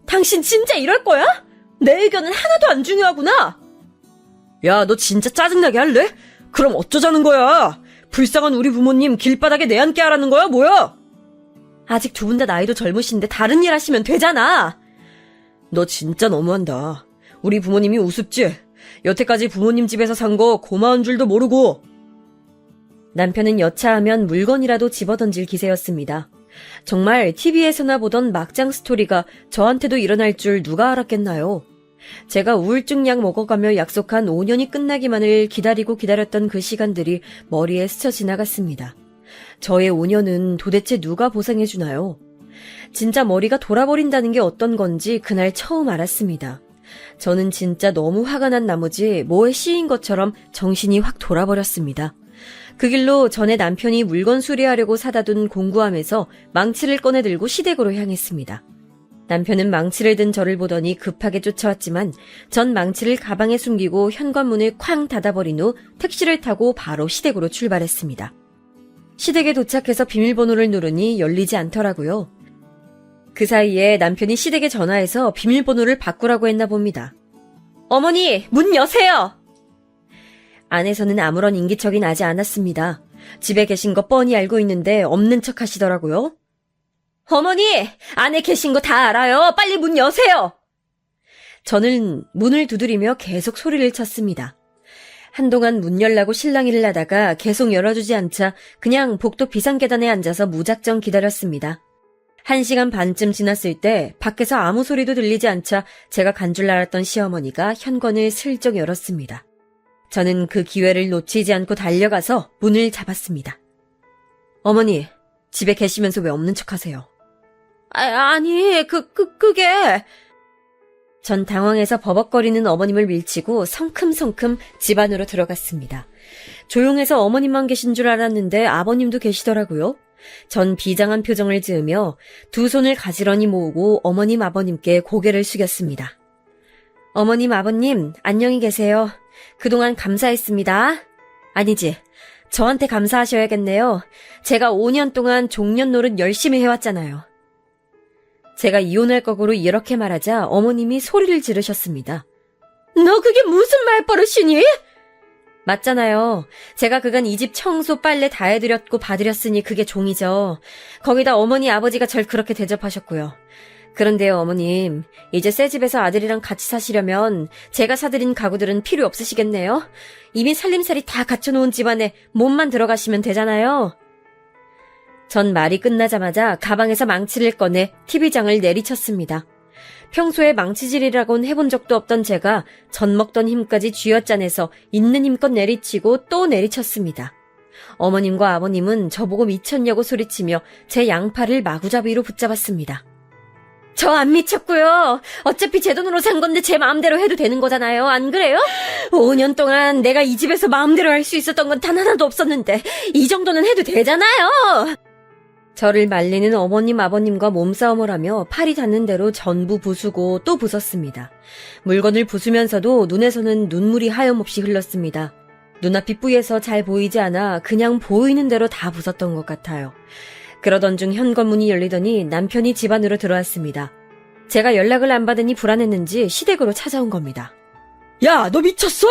당신 진짜 이럴 거야? 내 의견은 하나도 안 중요하구나. 야, 너 진짜 짜증나게 할래? 그럼 어쩌자는 거야? 불쌍한 우리 부모님 길바닥에 내앉게 하라는 거야, 뭐야? 아직 두 분 다 나이도 젊으신데 다른 일 하시면 되잖아. 너 진짜 너무한다. 우리 부모님이 우습지? 여태까지 부모님 집에서 산 거 고마운 줄도 모르고. 남편은 여차하면 물건이라도 집어던질 기세였습니다. 정말 TV에서나 보던 막장 스토리가 저한테도 일어날 줄 누가 알았겠나요? 제가 우울증 약 먹어가며 약속한 5년이 끝나기만을 기다렸던 그 시간들이 머리에 스쳐 지나갔습니다. 저의 5년은 도대체 누가 보상해주나요? 진짜 머리가 돌아버린다는 게 어떤 건지 그날 처음 알았습니다. 저는 진짜 너무 화가 난 나머지 뭐에 씌인 것처럼 정신이 확 돌아버렸습니다. 그 길로 전에 남편이 물건 수리하려고 사다 둔 공구함에서 망치를 꺼내 들고 시댁으로 향했습니다. 남편은 망치를 든 저를 보더니 급하게 쫓아왔지만 전 망치를 가방에 숨기고 현관문을 쾅 닫아버린 후 택시를 타고 바로 시댁으로 출발했습니다. 시댁에 도착해서 비밀번호를 누르니 열리지 않더라고요. 그 사이에 남편이 시댁에 전화해서 비밀번호를 바꾸라고 했나 봅니다. 어머니, 문 여세요! 안에서는 아무런 인기척이 나지 않았습니다. 집에 계신 거 뻔히 알고 있는데 없는 척 하시더라고요. 어머니! 안에 계신 거 다 알아요! 빨리 문 여세요! 저는 문을 두드리며 계속 소리를 쳤습니다. 한동안 문 열라고 실랑이를 하다가 계속 열어주지 않자 그냥 복도 비상계단에 앉아서 무작정 기다렸습니다. 1시간 반쯤 지났을 때 밖에서 아무 소리도 들리지 않자 제가 간 줄 알았던 시어머니가 현관을 슬쩍 열었습니다. 저는 그 기회를 놓치지 않고 달려가서 문을 잡았습니다. 어머니, 집에 계시면서 왜 없는 척 하세요? 아니, 그게... 전 당황해서 버벅거리는 어머님을 밀치고 성큼성큼 집 안으로 들어갔습니다. 조용해서 어머님만 계신 줄 알았는데 아버님도 계시더라고요. 전 비장한 표정을 지으며 두 손을 가지런히 모으고 어머님 아버님께 고개를 숙였습니다. 어머님 아버님 안녕히 계세요. 그동안 감사했습니다. 아니지, 저한테 감사하셔야겠네요. 제가 5년 동안 종년 노릇 열심히 해왔잖아요. 제가 이혼할 거고로 이렇게 말하자 어머님이 소리를 지르셨습니다. 너 그게 무슨 말버릇이니? 맞잖아요. 제가 그간 이 집 청소 빨래 다 해드렸고 봐드렸으니 그게 종이죠. 거기다 어머니 아버지가 절 그렇게 대접하셨고요. 그런데요 어머님, 이제 새 집에서 아들이랑 같이 사시려면 제가 사드린 가구들은 필요 없으시겠네요. 이미 살림살이 다 갖춰놓은 집안에 몸만 들어가시면 되잖아요. 전 말이 끝나자마자 가방에서 망치를 꺼내 TV장을 내리쳤습니다. 평소에 망치질이라곤 해본 적도 없던 제가 전 먹던 힘까지 쥐어짜내서 있는 힘껏 내리치고 또 내리쳤습니다. 어머님과 아버님은 저보고 미쳤냐고 소리치며 제 양팔을 마구잡이로 붙잡았습니다. 저 안 미쳤고요. 어차피 제 돈으로 산 건데 제 마음대로 해도 되는 거잖아요. 안 그래요? 5년 동안 내가 이 집에서 마음대로 할 수 있었던 건 단 하나도 없었는데 이 정도는 해도 되잖아요. 저를 말리는 어머님 아버님과 몸싸움을 하며 팔이 닿는 대로 전부 부수고 또 부쉈습니다. 물건을 부수면서도 눈에서는 눈물이 하염없이 흘렀습니다. 눈앞이 뿌예서 잘 보이지 않아 그냥 보이는 대로 다 부쉈던 것 같아요. 그러던 중 현관문이 열리더니 남편이 집 안으로 들어왔습니다. 제가 연락을 안 받으니 불안했는지 시댁으로 찾아온 겁니다. 야, 너 미쳤어?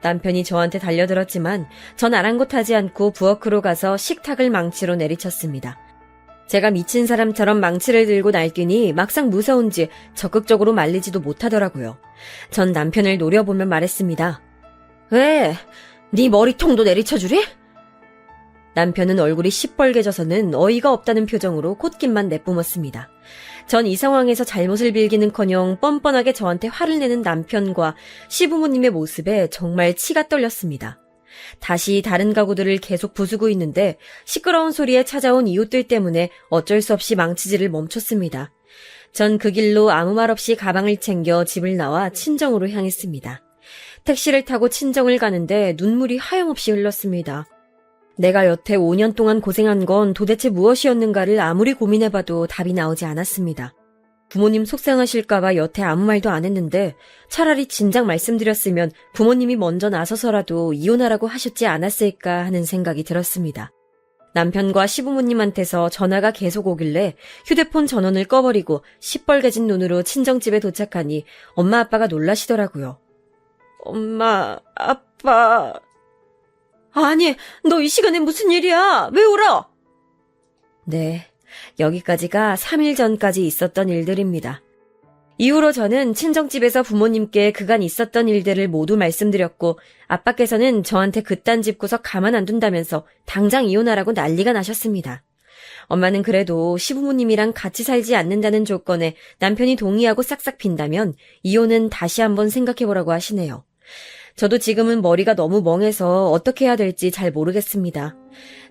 남편이 저한테 달려들었지만 전 아랑곳하지 않고 부엌으로 가서 식탁을 망치로 내리쳤습니다. 제가 미친 사람처럼 망치를 들고 날뛰니 막상 무서운지 적극적으로 말리지도 못하더라고요. 전 남편을 노려보며 말했습니다. 왜? 네 머리통도 내리쳐주리? 남편은 얼굴이 시뻘개져서는 어이가 없다는 표정으로 콧김만 내뿜었습니다. 전 이 상황에서 잘못을 빌기는커녕 뻔뻔하게 저한테 화를 내는 남편과 시부모님의 모습에 정말 치가 떨렸습니다. 다시 다른 가구들을 계속 부수고 있는데 시끄러운 소리에 찾아온 이웃들 때문에 어쩔 수 없이 망치질을 멈췄습니다. 전 그 길로 아무 말 없이 가방을 챙겨 집을 나와 친정으로 향했습니다. 택시를 타고 친정을 가는데 눈물이 하염없이 흘렀습니다. 내가 여태 5년 동안 고생한 건 도대체 무엇이었는가를 아무리 고민해봐도 답이 나오지 않았습니다. 부모님 속상하실까봐 여태 아무 말도 안 했는데 차라리 진작 말씀드렸으면 부모님이 먼저 나서서라도 이혼하라고 하셨지 않았을까 하는 생각이 들었습니다. 남편과 시부모님한테서 전화가 계속 오길래 휴대폰 전원을 꺼버리고 시뻘개진 눈으로 친정집에 도착하니 엄마 아빠가 놀라시더라고요. 엄마, 아빠. 아니, 너 이 시간에 무슨 일이야? 왜 울어? 네, 여기까지가 3일 전까지 있었던 일들입니다. 이후로 저는 친정집에서 부모님께 그간 있었던 일들을 모두 말씀드렸고 아빠께서는 저한테 그딴 집구석 가만 안 둔다면서 당장 이혼하라고 난리가 나셨습니다. 엄마는 그래도 시부모님이랑 같이 살지 않는다는 조건에 남편이 동의하고 싹싹 빈다면 이혼은 다시 한번 생각해보라고 하시네요. 저도 지금은 머리가 너무 멍해서 어떻게 해야 될지 잘 모르겠습니다.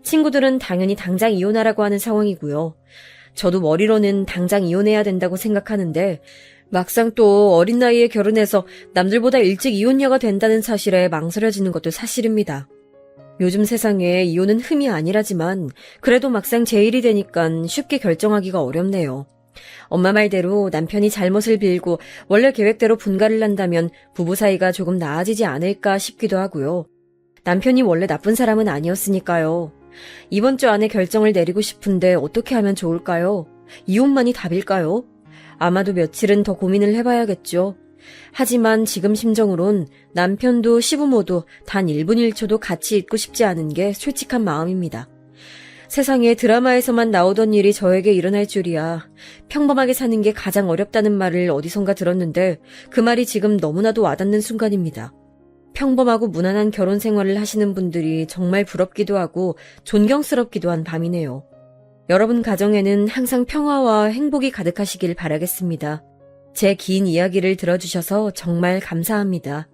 친구들은 당연히 당장 이혼하라고 하는 상황이고요. 저도 머리로는 당장 이혼해야 된다고 생각하는데 막상 또 어린 나이에 결혼해서 남들보다 일찍 이혼녀가 된다는 사실에 망설여지는 것도 사실입니다. 요즘 세상에 이혼은 흠이 아니라지만 그래도 막상 제 일이 되니까 쉽게 결정하기가 어렵네요. 엄마 말대로 남편이 잘못을 빌고 원래 계획대로 분가를 한다면 부부 사이가 조금 나아지지 않을까 싶기도 하고요. 남편이 원래 나쁜 사람은 아니었으니까요. 이번 주 안에 결정을 내리고 싶은데 어떻게 하면 좋을까요? 이혼만이 답일까요? 아마도 며칠은 더 고민을 해봐야겠죠. 하지만 지금 심정으론 남편도 시부모도 단 1분 1초도 같이 있고 싶지 않은 게 솔직한 마음입니다. 세상에 드라마에서만 나오던 일이 저에게 일어날 줄이야. 평범하게 사는 게 가장 어렵다는 말을 어디선가 들었는데 그 말이 지금 너무나도 와닿는 순간입니다. 평범하고 무난한 결혼 생활을 하시는 분들이 정말 부럽기도 하고 존경스럽기도 한 밤이네요. 여러분 가정에는 항상 평화와 행복이 가득하시길 바라겠습니다. 제 긴 이야기를 들어주셔서 정말 감사합니다.